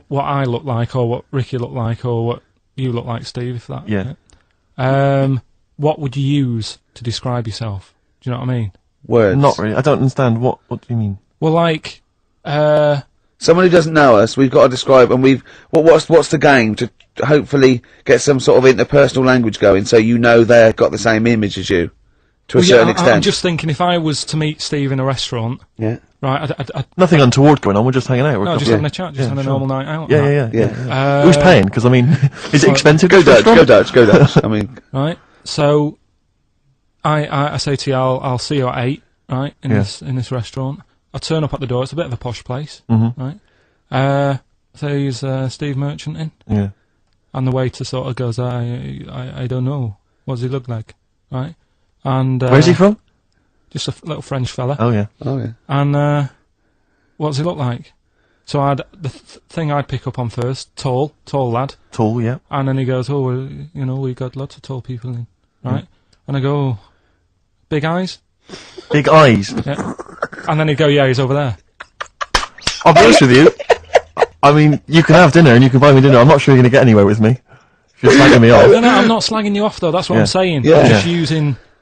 what I look like, or what Ricky looked like, or what you look like, Steve, if that, Yeah. what would you use to describe yourself? Do you know what I mean? Words. Not really. I don't understand. What do you mean? Well, like, Someone who doesn't know us, we've got to describe, and what's the game to hopefully get some sort of interpersonal language going, so you know they've got the same image as you, to a certain extent. I'm just thinking if I was to meet Steve in a restaurant, Yeah. right? Nothing untoward going on. We're just hanging out. We're No, a just couple- having a chat, just having a normal night out. Yeah, and yeah, that. yeah. Who's paying? Because I mean, is it Well, expensive? Go to Dutch, restaurant? go Dutch. I mean, Right. So, I say to you, I'll see you at 8, right? In Yeah. this restaurant. I turn up at the door. It's a bit of a posh place, Mhm. right? So he's Steve Merchant in, Yeah. and the waiter sort of goes, I don't know. What does he look like, right? And Where's he from? Just a little French fella. Oh yeah. oh yeah. And what does he look like? So the thing I'd pick up on first, tall lad. Tall. Yeah. And then he goes, oh, well, we got lots of tall people in, right? And I go, oh, big eyes? Big eyes. Yeah. And then he'd go, yeah, he's over there. I'll be honest with you. I mean, you can have dinner and you can buy me dinner. I'm not sure you're going to get anywhere with me. If you're slagging me off. No, I'm not slagging you off, though. That's what Yeah. I'm saying. Yeah. I'm just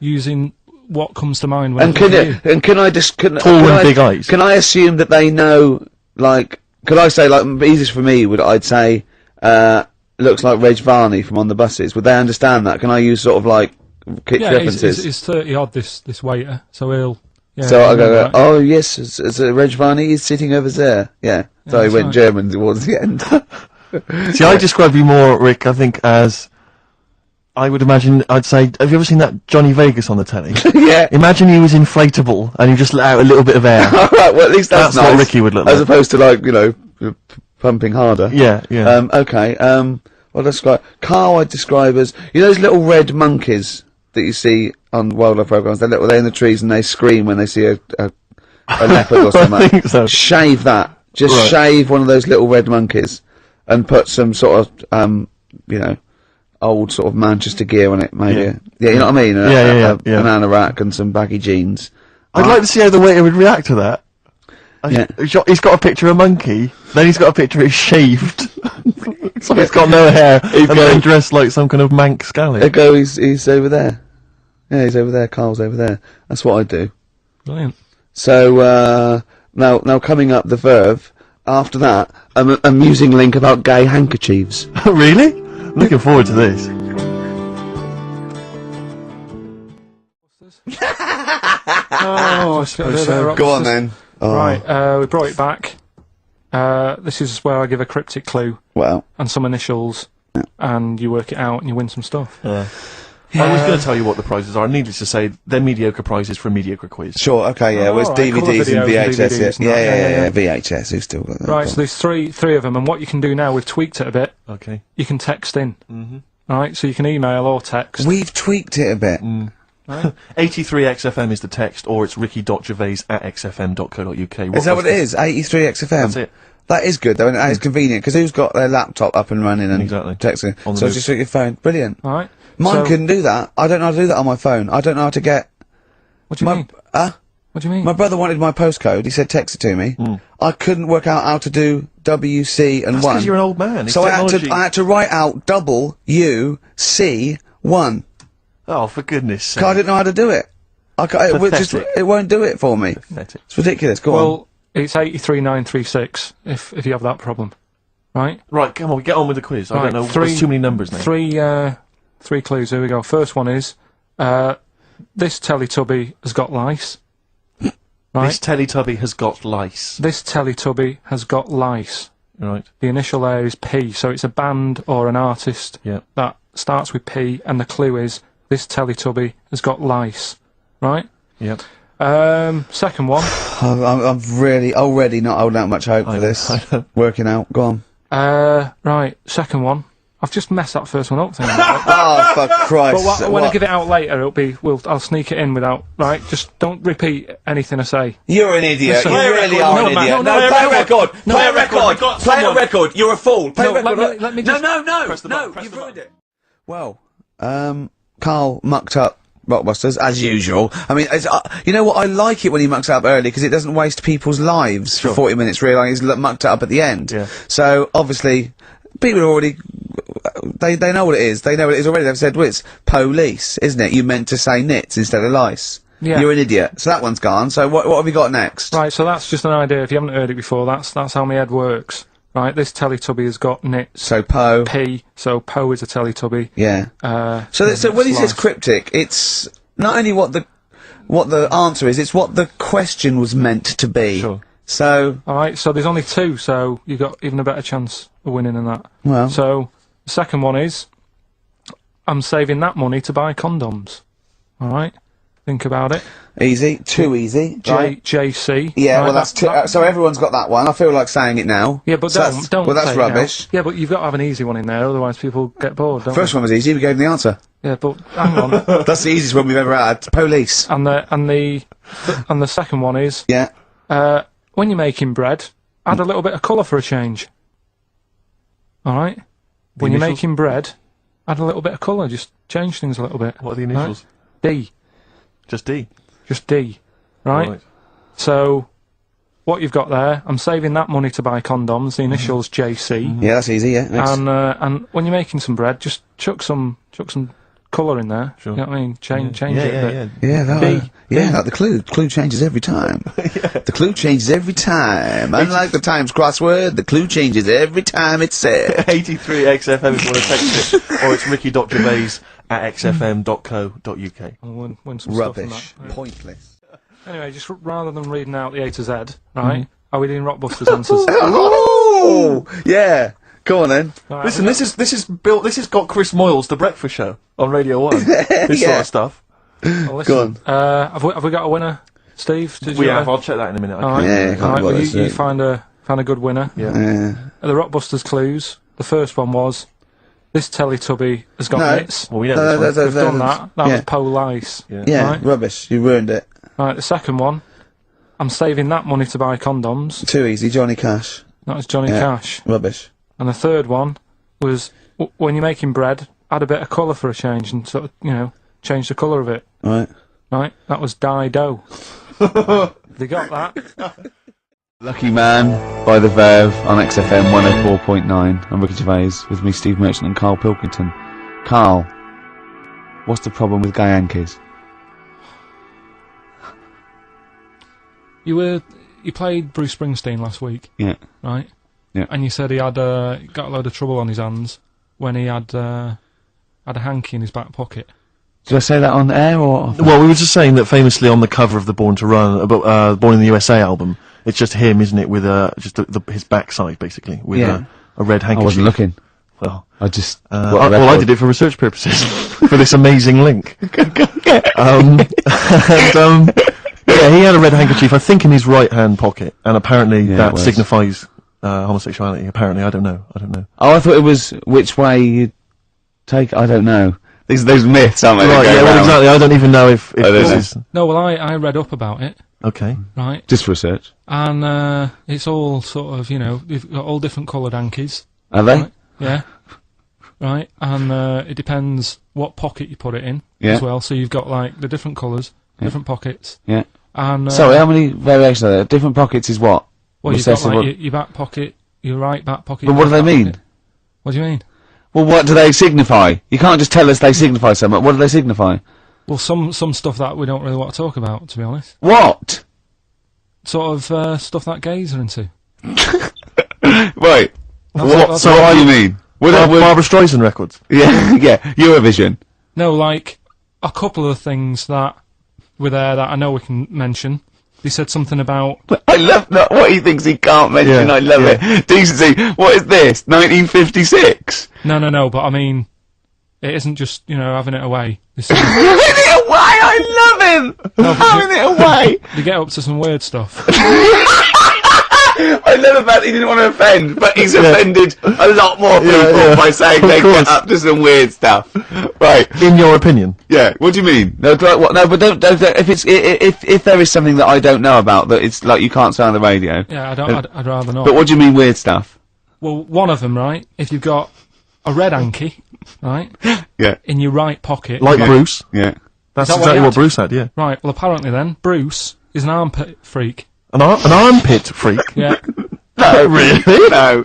using what comes to mind when And I think of you. can I just Tall and big eyes. Can I assume that they know like, could I say, like, easiest for me would, I'd say, looks like Reg Varney from On the Buses. Would they understand that? Can I use sort of, like, kick references? He's 30 odd, this waiter, so he'll... Yeah, So I go, right. oh yes, it's Reg Varney is sitting over there. Yeah. So he that's went right. German towards the end. See, I describe you more, Rick, I think, as... I would imagine, I'd say, have you ever seen that Johnny Vegas on the telly? Yeah. Imagine he was inflatable, and he just let out a little bit of air. Alright, well at least that's That's what nice. Ricky would look As like. opposed to, like, you know, pumping harder. Yeah, yeah. Okay, well, describe... Carl I'd describe as... You know those little red monkeys that you see on wildlife programs? They're in the trees and they scream when they see a leopard or something. I think so. Shave that. Just Right. shave one of those little red monkeys and put some sort of, you know, old sort of Manchester gear on it, maybe. Yeah. Yeah, you know what I mean? Yeah. An anorak and some baggy jeans. I'd like to see how the waiter would react to that. Yeah. He's got a picture of a monkey, then he's got a picture of he's shaved. So he's got no hair, and then dressed like some kind of Manx scally. There go, he's over there. Yeah, he's over there, Carl's over there. That's what I'd do. Brilliant. So, now coming up the Verve, after that, an amusing link about gay handkerchiefs. Really? Looking forward to this. Oh, I suppose so. Go on then. Oh, Right, we brought it back. This is where I give a cryptic clue well. and some initials, and you work it out and you win some stuff. I was going to tell you what the prizes are. Needless to say, they're mediocre prizes for a mediocre quiz. Sure, okay, yeah, well, it's alright, colour DVDs and videos and VHS, DVDs and yeah, that, VHS, who's still got that? Right, so there's three of them, and what you can do now, we've tweaked it a bit. Okay. You can text in. Right, so you can email or text. We've tweaked it a bit. 83XFM is the text, or it's ricky.gervais@xfm.co.uk. Is that what it is? 83XFM? That's it. That is good, though, and that is convenient, because who's got their laptop up and running and Exactly. texting? On the So move. just with your phone. Brilliant. Alright. Mine so, couldn't do that. I don't know how to do that on my phone. I don't know how to get... What do you mean? What do you mean? My brother wanted my postcode. He said text it to me. I couldn't work out how to do WC and That's 1. because you're an old man. It's So I technology. had to write out WC1. Oh, for goodness sake. 'Cause I didn't know how to do it. Pathetic. It won't do it for me. Pathetic. It's ridiculous. Go on. Well, it's 83936 if you have that problem. Right? Right, come on, get on with the quiz. I Right, don't know. There's too many numbers now. Three clues. Here we go. First one is this Teletubby has got lice. Right. This Teletubby has got lice. This Teletubby has got lice. Right. The initial there is P, so it's a band or an artist Yeah. that starts with P, and the clue is this Teletubby has got lice. Right. Yep. Second one. I'm really already not holding out much hope for this. I know. Working out. Go on. Right. Second one. I've just messed that first one up. Thinking about it. Oh, for Christ's But sake. when I What? give it out later, I'll sneak it in without, right? Just don't repeat anything I say. You're an idiot. Listen, you play a really record. are No, an man, idiot. no, play a record. No, Play a record. record. I've got Play a someone. record. You're a fool. Play No, a record. let me just... No. Press the button, press You've the ruined it. Well, Carl mucked up Rockbusters, as usual. I mean, you know what? I like it when he mucks it up early, because it doesn't waste people's lives for 40 minutes realising he's mucked it up at the end. Yeah. So, obviously, people are already... They know what it is. They know what it is already. They've said, well, it's police, isn't it? You meant to say nits instead of lice. Yeah. You're an idiot. So that one's gone. So what have you got next? Right, so that's just an idea. If you haven't heard it before, that's how my head works. Right, this Teletubby has got nits. So Po. P, so Po is a Teletubby. Yeah. So when he says lice. cryptic, it's not only what the answer is, it's what the question was meant to be. Sure. So, Alright, so there's only two, so you've got even a better chance of winning than that. well, So, the second one is, I'm saving that money to buy condoms. Alright? Think about it. easy, too easy. Right? JC. Yeah, right, well, that's too, so everyone's got that one. I feel like saying it now. Yeah, but So don't Well, that's say it now. rubbish. Yeah, but you've got to have an easy one in there, otherwise people get bored, don't First one was easy. We gave them the answer. they? Yeah, but hang on. That's the easiest one we've ever had. Police. and the second one is, Yeah. when you're making bread, add a little bit of colour for a change. Alright? When you're initials? making bread, add a little bit of colour, just change things a little bit. What are the initials? D. Just D. Just D. Right? So, what you've got there, I'm saving that money to buy condoms, the initials JC. Yeah, that's easy. Yeah. Next. And when you're making some bread, just chuck some colour in there. Sure. You know what I mean? Change it a bit. Like the clue. The clue changes every time. The clue changes every time. Unlike the Times crossword, the clue changes every time it's said. 83XFM if you want to text it, or it's ricky.gervais@xfm.co.uk. I'll win some stuff from Rubbish. that. Pointless. Anyway, just rather than reading out the A to Z, right? Are we doing Rockbusters answers? Oh! Yeah. Go on then. Right, Listen, this has got Chris Moyles, The Breakfast Show, on Radio 1. This sort of stuff. well, Go listen, have we got a winner, Steve? Did We you, have, I'll check that in a minute. All right. Yeah, can't All right, bother, well, so- you find a good winner. Yeah. The Rockbusters clues. The first one was, this Teletubby has got No. mitts. Well, we know this one. We've done that. That yeah. was Police. Yeah, Right. rubbish. You ruined it. Right, the second one, I'm saving that money to buy condoms. Too easy. Johnny Cash. That was Johnny Yeah. Cash. Rubbish. And the third one was, when you're making bread, add a bit of colour for a change and sort of, change the colour of it. Right. Right? That was Dido. They got that? Lucky Man by The Verve on XFM 104.9. I'm Ricky Gervais with me, Steve Merchant and Karl Pilkington. Karl, what's the problem with gay Yankees? You played Bruce Springsteen last week, Yeah. right? Yeah. And you said he had got a load of trouble on his hands when he had a hanky in his back pocket. Did I say that on air or? Well, we were just saying that famously on the cover of the Born to Run, Born in the USA album, it's just him, isn't it, with just his backside, basically, with Yeah. a red handkerchief. I wasn't looking. Well, I just. I did it for research purposes, for this amazing link. Yeah, he had a red handkerchief, I think, in his right hand pocket, and apparently Yeah, it that was. signifies homosexuality. Apparently, I don't know. Oh, I thought it was which way you take. I don't know. These myths, aren't they? Right, that go yeah, well, round? exactly. I don't even know if I don't this know. is No, well, I read up about it, okay. right? Just research. And it's all sort of, they've got all different coloured hankies. Are they? Right? Yeah. Right? And it depends what pocket you put it in Yeah. as well. So you've got, like, the different colours, different pockets. Yeah. And Sorry, how many variations are there? Different pockets is what? well, What's you've got, that- like, your back pocket, your right back pocket. But your what do they left back mean? pocket. What do you mean? Well, what do they signify? You can't just tell us they signify something. What do they signify? Well, some stuff that we don't really want to talk about, to be honest. What? Sort of stuff that gays are into. Right. That's So what do you mean? Barbara Streisand records. Yeah, yeah. Eurovision. No, like, a couple of things that were there that I know we can mention. They said something about... I love that. What he thinks he can't mention. Yeah, I love it. Decency. What is this? 1956. No, but I mean, it isn't just, having it away. This is- Having it away. I love him. Having it away. they get up to some weird stuff. I love the fact he didn't want to offend, but he's offended a lot more people by saying Of they course. get up to some weird stuff. Right. In your opinion. Yeah. What do you mean? No, what? No, but don't. If there is something that I don't know about that it's like you can't say on the radio. Yeah, I'd rather not. But what do you mean weird stuff? Well, one of them, right, if you've got a red hanky, right, Yeah. in your right pocket... Like Bruce. Yeah. That's that what exactly he what had? Bruce had, yeah. Right, well, apparently then, Bruce is an armpit freak. An armpit freak. Yeah. No. Really? No.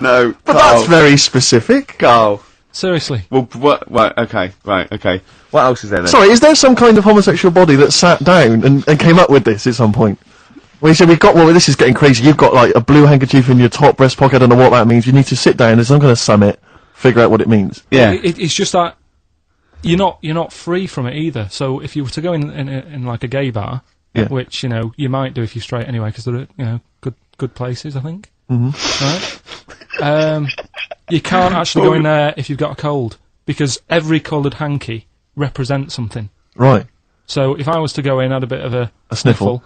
No. But that's very specific. Carl. Seriously. Well, what? Right. Okay. Right. Okay. What else is there then? Sorry, is there some kind of homosexual body that sat down and came up with this at some point? Well, you said, this is getting crazy, you've got, like, a blue handkerchief in your top breast pocket, I don't know what that means, you need to sit down, there's some kind of summit, figure out what it means. Yeah. It's just that you're not free from it either. So if you were to go in like a gay bar, Yeah. which you might do if you're straight anyway, because they're good places, I think. Mm-hmm. Right. You can't actually go in there if you've got a cold, because every coloured hanky represents something. Right. So if I was to go in, had a bit of a sniffle.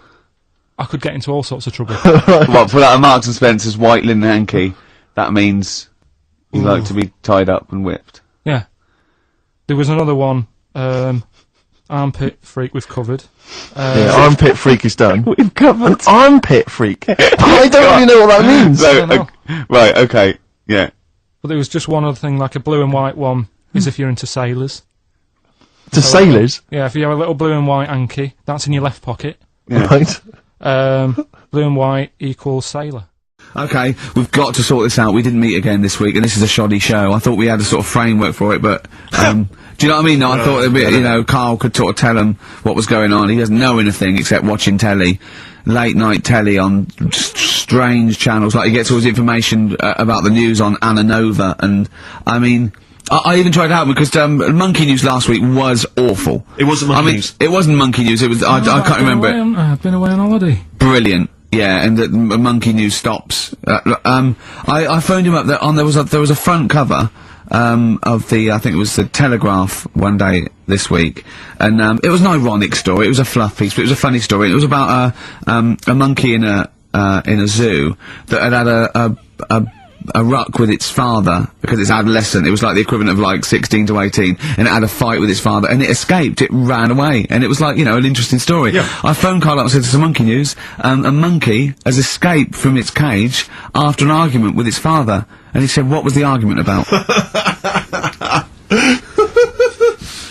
I could get into all sorts of trouble. What, put out a Marks and Spencer's white linen hanky, that means you like to be tied up and whipped. Yeah. There was another one, armpit freak we've covered. Yeah, armpit freak is done. We've covered. An armpit freak? I don't really know what that means. So, don't right, okay, yeah. But there was just one other thing, like a blue and white one, is if you're into sailors. To sailors? Yeah, if you have a little blue and white hanky, that's in your left pocket. Yeah. Right. Blue and white equals sailor. Okay, we've got to sort this out. We didn't meet again this week, and this is a shoddy show. I thought we had a sort of framework for it, but, do you know what I mean? No, I thought, Carl could sort of tell him what was going on. He doesn't know anything except watching telly. Late night telly on strange channels, like he gets all his information about the news on Anna Nova, and I mean, I even tried to help because Monkey News last week was awful. It wasn't Monkey News. It wasn't Monkey News. It was I can't remember it. I've been away on holiday. Brilliant. Yeah, and the Monkey News stops. I phoned him up. There was a front cover of the, I think it was the Telegraph one day this week, and it was an ironic story. It was a fluff piece, but it was a funny story. It was about a monkey in a zoo that had a ruck with its father because it's adolescent. It was like the equivalent of like 16 to 18, and it had a fight with its father, and it escaped. It ran away, and it was like, you know, an interesting story. Yeah. I phoned Carl up and said, "It's a Monkey News. A monkey has escaped from its cage after an argument with its father." And he said, "What was the argument about?"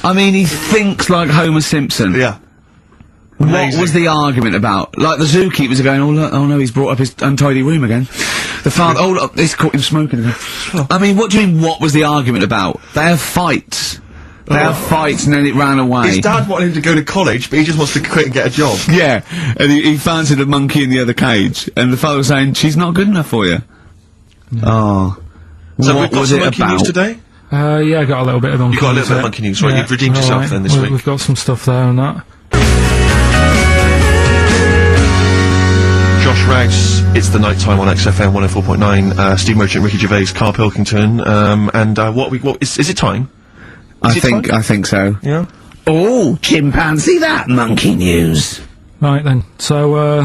I mean, he thinks like Homer Simpson. Yeah. What Amazing. was the argument about? Like, the zookeepers are going, "Oh, look, oh no, he's brought up his untidy room again." The father, "Oh, look, he's caught him smoking again." I mean, what do you mean, what was the argument about? They have fights. They have fights, and then it ran away. His dad wanted him to go to college, but he just wants to quit and get a job. Yeah, and he fancied a monkey in the other cage, and the father was saying, "She's not good enough for you." Oh. So What we've got was some it Monkey about? News today? Yeah, I got a little bit of Monkey News. You got a little bit of Monkey News, right? You've redeemed yourself alright, then this week. We've got some stuff there and that. Josh Rags, it's the night time on XFM 104.9, Steve Merchant, Ricky Gervais, Karl Pilkington, and is it time? I think so. Yeah? Oh, chimpanzee, that Monkey News. Right then, so,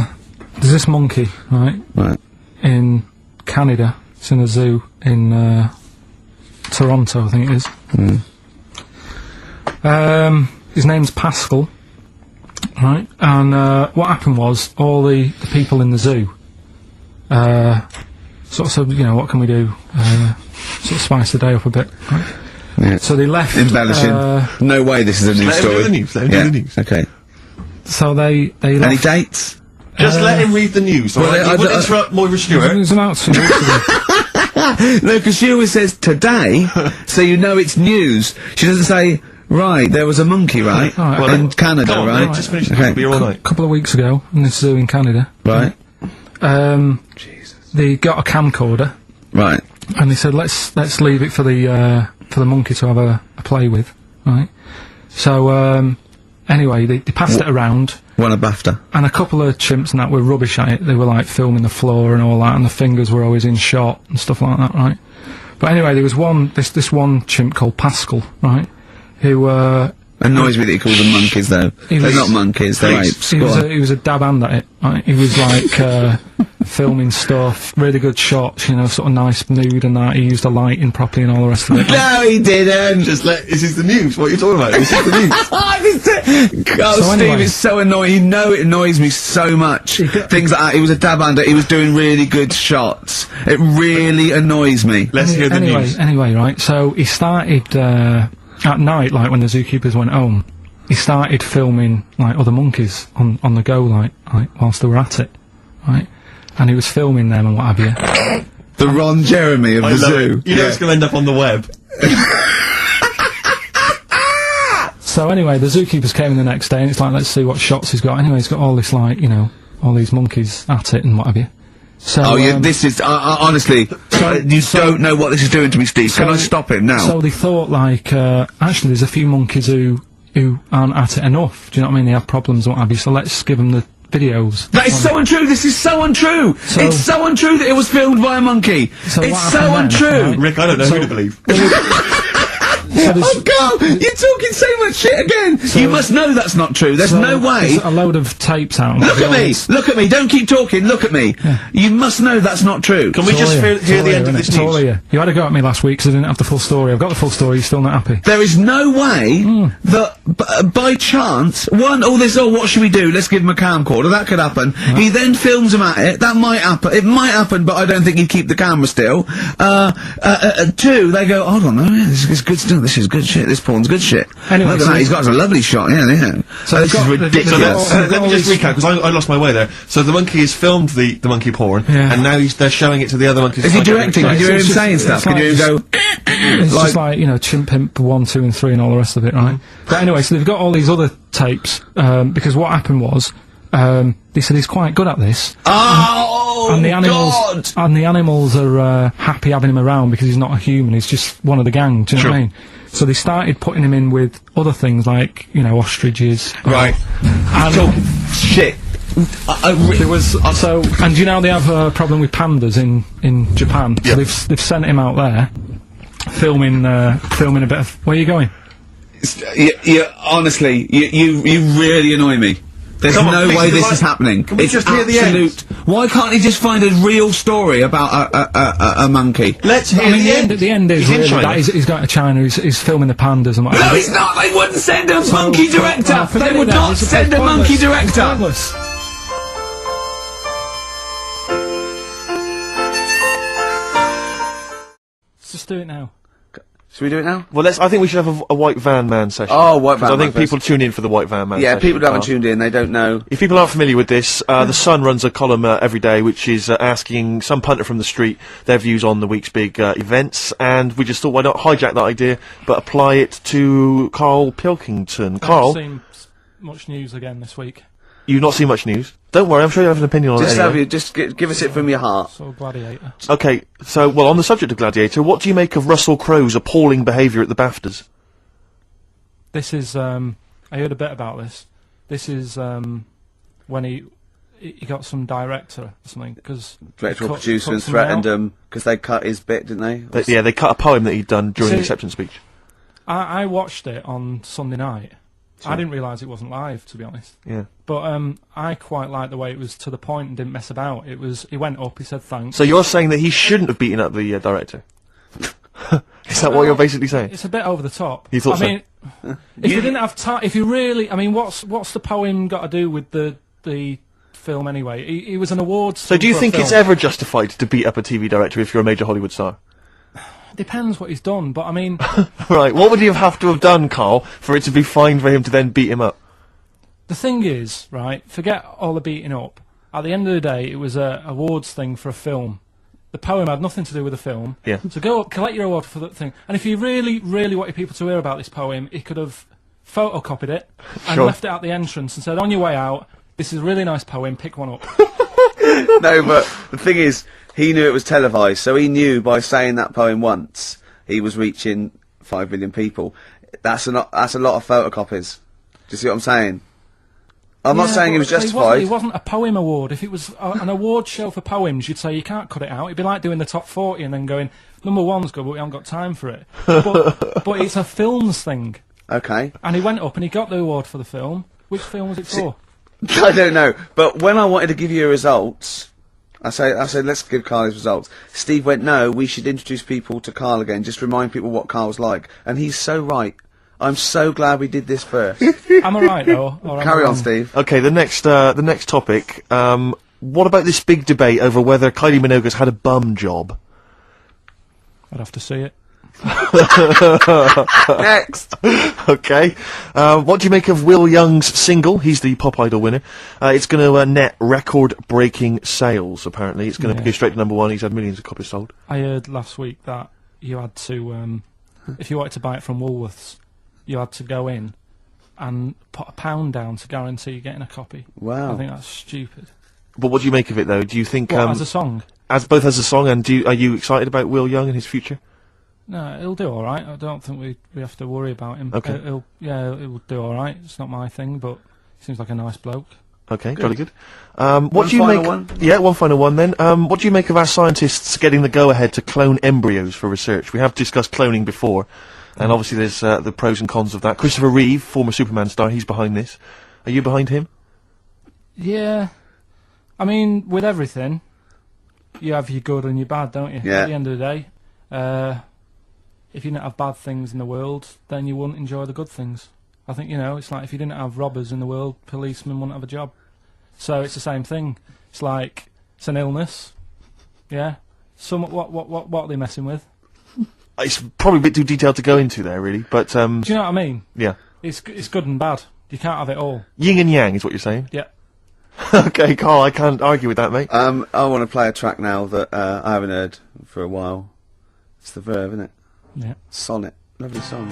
there's this monkey, right, Right. in Canada. It's in a zoo in, Toronto, I think it is. His name's Pascal, right, and, what happened was, all the people in the zoo, sort of said, you know, what can we do, sort of spice the day up a bit, right? Yeah. So they left, Embellishing. No way this is a news Let him do story. the news, let him do the news. Okay. so they Any left, dates? Just let him read the news, alright? I You wouldn't don't- interrupt Moira it Stewart. was about 2 weeks ago. No, because she always says today, so you know it's news. She doesn't say, right, there was a monkey, right? Alright, Well, in Canada, Come on, right? mate, just finish the Okay. beer all night. Couple of weeks ago, in this zoo in Canada, Right, they got a camcorder, right. and they said, let's leave it for the monkey to have a play with, right? So, anyway, they passed it around, Won a BAFTA. and a couple of chimps and that were rubbish at it. They were like filming the floor and all that, and the fingers were always in shot and stuff like that, right? But anyway, there was this one chimp called Pascal, right? Who, Annoys me that he calls them monkeys, though. They're was- not monkeys, they're apes. he Go was, on. he was a dab hand at it, right? He was like, filming stuff, really good shots, you know, sort of nice nude and that. He used the lighting properly and all the rest of it. No, he didn't! This is the news, what are you talking about? This is the news. Oh, So Steve anyway. is so annoying. You know it annoys me so much. Things like that. He was a dab under. He was doing really good shots. It really annoys me. Let's hear the news. Anyway, right, so he started, at night, like, when the zookeepers went home, he started filming, like, other monkeys on the go, like, whilst they were at it, right? And he was filming them and what have you. The Ron Jeremy of I the love zoo. it. You know it's going to end up on the web. So anyway, the zookeepers came in the next day, and it's like, let's see what shots he's got. Anyway, he's got all this, like, you know, all these monkeys at it and what have you. So, Oh, yeah, this is, honestly, you don't know what this is doing to me, Steve. Can I stop it now? So they thought, like, actually, there's a few monkeys who aren't at it enough. Do you know what I mean? They have problems and what have you, so let's give them the videos. That is so untrue. This is so untrue. So- It's so untrue that it was filmed by a monkey. So It's what so happened then, untrue. right? Rick, I don't know who to believe. So there's- Oh, Carl, you're talking so much shit again. You must know that's not true. There's so no way. there's a load of tapes out. Look at me. Look at me. Don't keep talking. Look at me. You must know that's not true. Can we just hear the end of this It's all news? here. You had a go at me last week because I didn't have the full story. I've got the full story. You're still not happy. There is no way that by chance, what should we do? Let's give him a camcorder. That could happen. He then films him at it. That might happen. It might happen, but I don't think he'd keep the camera still. Two, they go, hold on, no, this is good still. this is good shit. This porn's good shit. Anyway, Look at so that. He's got a lovely shot. Yeah. So this is ridiculous. Let me just recap, because I lost my way there. So the monkey has filmed the monkey porn, Yeah. and now they're showing it to the other monkeys. Is he directing? Can you hear him saying stuff? Can you hear him go? It's just like, you know, Chimp Pimp 1, 2 and 3 and all the rest of it, right? But anyway, so they've got all these other tapes, because what happened was, they said he's quite good at this. Oh, And the animals, God! and the animals are happy having him around because he's not a human. He's just one of the gang. Do you know what I mean? So they started putting him in with other things like, you know, ostriches. Right. And Shit. there was so, and you know they have a problem with pandas in Japan. So they've sent him out there, filming a bit of. Where are you going? Honestly, you really annoy me. There's Come on, no please, way this like- is happening. Can we It's just hear the end? absolute. Why can't he just find a real story about a monkey? Let's hear I mean, the the end end. is He's in really China. that he's going to China. He's filming the pandas and whatever. No, it's not. They wouldn't send a monkey director. Well, forget They it would then, not it's send a pointless. monkey It's director. pointless. Let's just do it now. Should we do it now? Well, I think we should have a white van man session. Oh, white 'Cause van I think man people tune in for the white van man Yeah, session. people who haven't Carl. tuned in, they don't know. If people aren't familiar with this, the Sun runs a column every day which is asking some punter from the street their views on the week's big events, and we just thought, why not hijack that idea, but apply it to Karl Pilkington. I've Carl, seen much news again this week. you've not seen much news. Don't worry, I'm sure you have an opinion on Just it anyway. give us it from your heart. So Gladiator. Okay, so, well, on the subject of Gladiator, what do you make of Russell Crowe's appalling behaviour at the BAFTAs? This is I heard a bit about this. This is when he got some director or something because Director or producer and threatened him because they cut his bit, didn't they? Yeah, they cut a poem that he'd done during the See- acceptance speech. I watched it on Sunday night. I didn't realise it wasn't live, to be honest. Yeah. But I quite liked the way it was to the point and didn't mess about. He went up, he said thanks. So you're saying that he shouldn't have beaten up the director? Is that what you're basically saying? It's a bit over the top. You thought I so? mean, if you didn't have time, if you really, I mean, what's the poem got to do with the film anyway? He was an awards. So do you for a think it's film. ever justified to beat up a TV director if you're a major Hollywood star? Depends what he's done, but I mean, Right, what would he have to have done, Carl, for it to be fine for him to then beat him up? the thing is, right? Forget all the beating up. At the end of the day, it was a awards thing for a film. The poem had nothing to do with the film. Yeah. So go up, collect your award for that thing. And if you really, really wanted people to hear about this poem, he could have photocopied it and Sure. left it at the entrance and said, on your way out, this is a really nice poem, pick one up. No, but the thing is, he knew it was televised, so he knew by saying that poem once, he was reaching 5 million people. That's a lot of photocopies. Do you see what I'm saying? I'm not Yeah, saying it was but justified. It wasn't a poem award. If it was an award show for poems, you'd say you can't cut it out. It'd be like doing the top 40 and then going, number one's good, but we haven't got time for it. But it's a films thing. Okay. And he went up and he got the award for the film. Which film was it for? I don't know, but when I wanted to give you results, I said let's give Carl his results. Steve went, no, we should introduce people to Carl again, just remind people what Carl's like. And he's so right. I'm so glad we did this first. Am I right though? Or am I Carry on, wrong? Steve. Okay, the next topic, what about this big debate over whether Kylie Minogue's had a bum job? I'd have to see it. Next. Okay. What do you make of Will Young's single? He's the Pop Idol winner. It's going to net record-breaking sales, apparently. It's going to go straight to #1. He's had millions of copies sold. I heard last week that you had to, if you wanted to buy it from Woolworths, you had to go in and put £1 down to guarantee getting a copy. Wow. I think that's stupid. But what do you make of it, though? Do you think... What, as a song? both as a song, and are you excited about Will Young and his future? No, he'll do all right. I don't think we have to worry about him. Okay. He'll do all right. It's not my thing, but he seems like a nice bloke. Okay, jolly good. What do you final make? one? Yeah, one final one then. What do you make of our scientists getting the go-ahead to clone embryos for research? We have discussed cloning before, and obviously there's the pros and cons of that. Christopher Reeve, former Superman star, he's behind this. Are you behind him? Yeah, I mean, with everything, you have your good and your bad, don't you? Yeah. At the end of the day, if you didn't have bad things in the world, then you wouldn't enjoy the good things. I think, it's like if you didn't have robbers in the world, policemen wouldn't have a job. So it's the same thing. It's like, it's an illness. Yeah. What are they messing with? It's probably a bit too detailed to go into there, really. But Do you know what I mean? yeah, It's good and bad. You can't have it all. yin and yang is what you're saying. Yeah. Okay, Carl, I can't argue with that, mate. I want to play a track now that I haven't heard for a while. It's the Verve, isn't it? Yeah. Sonnet. Lovely song.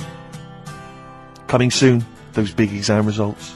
Coming soon, those big exam results.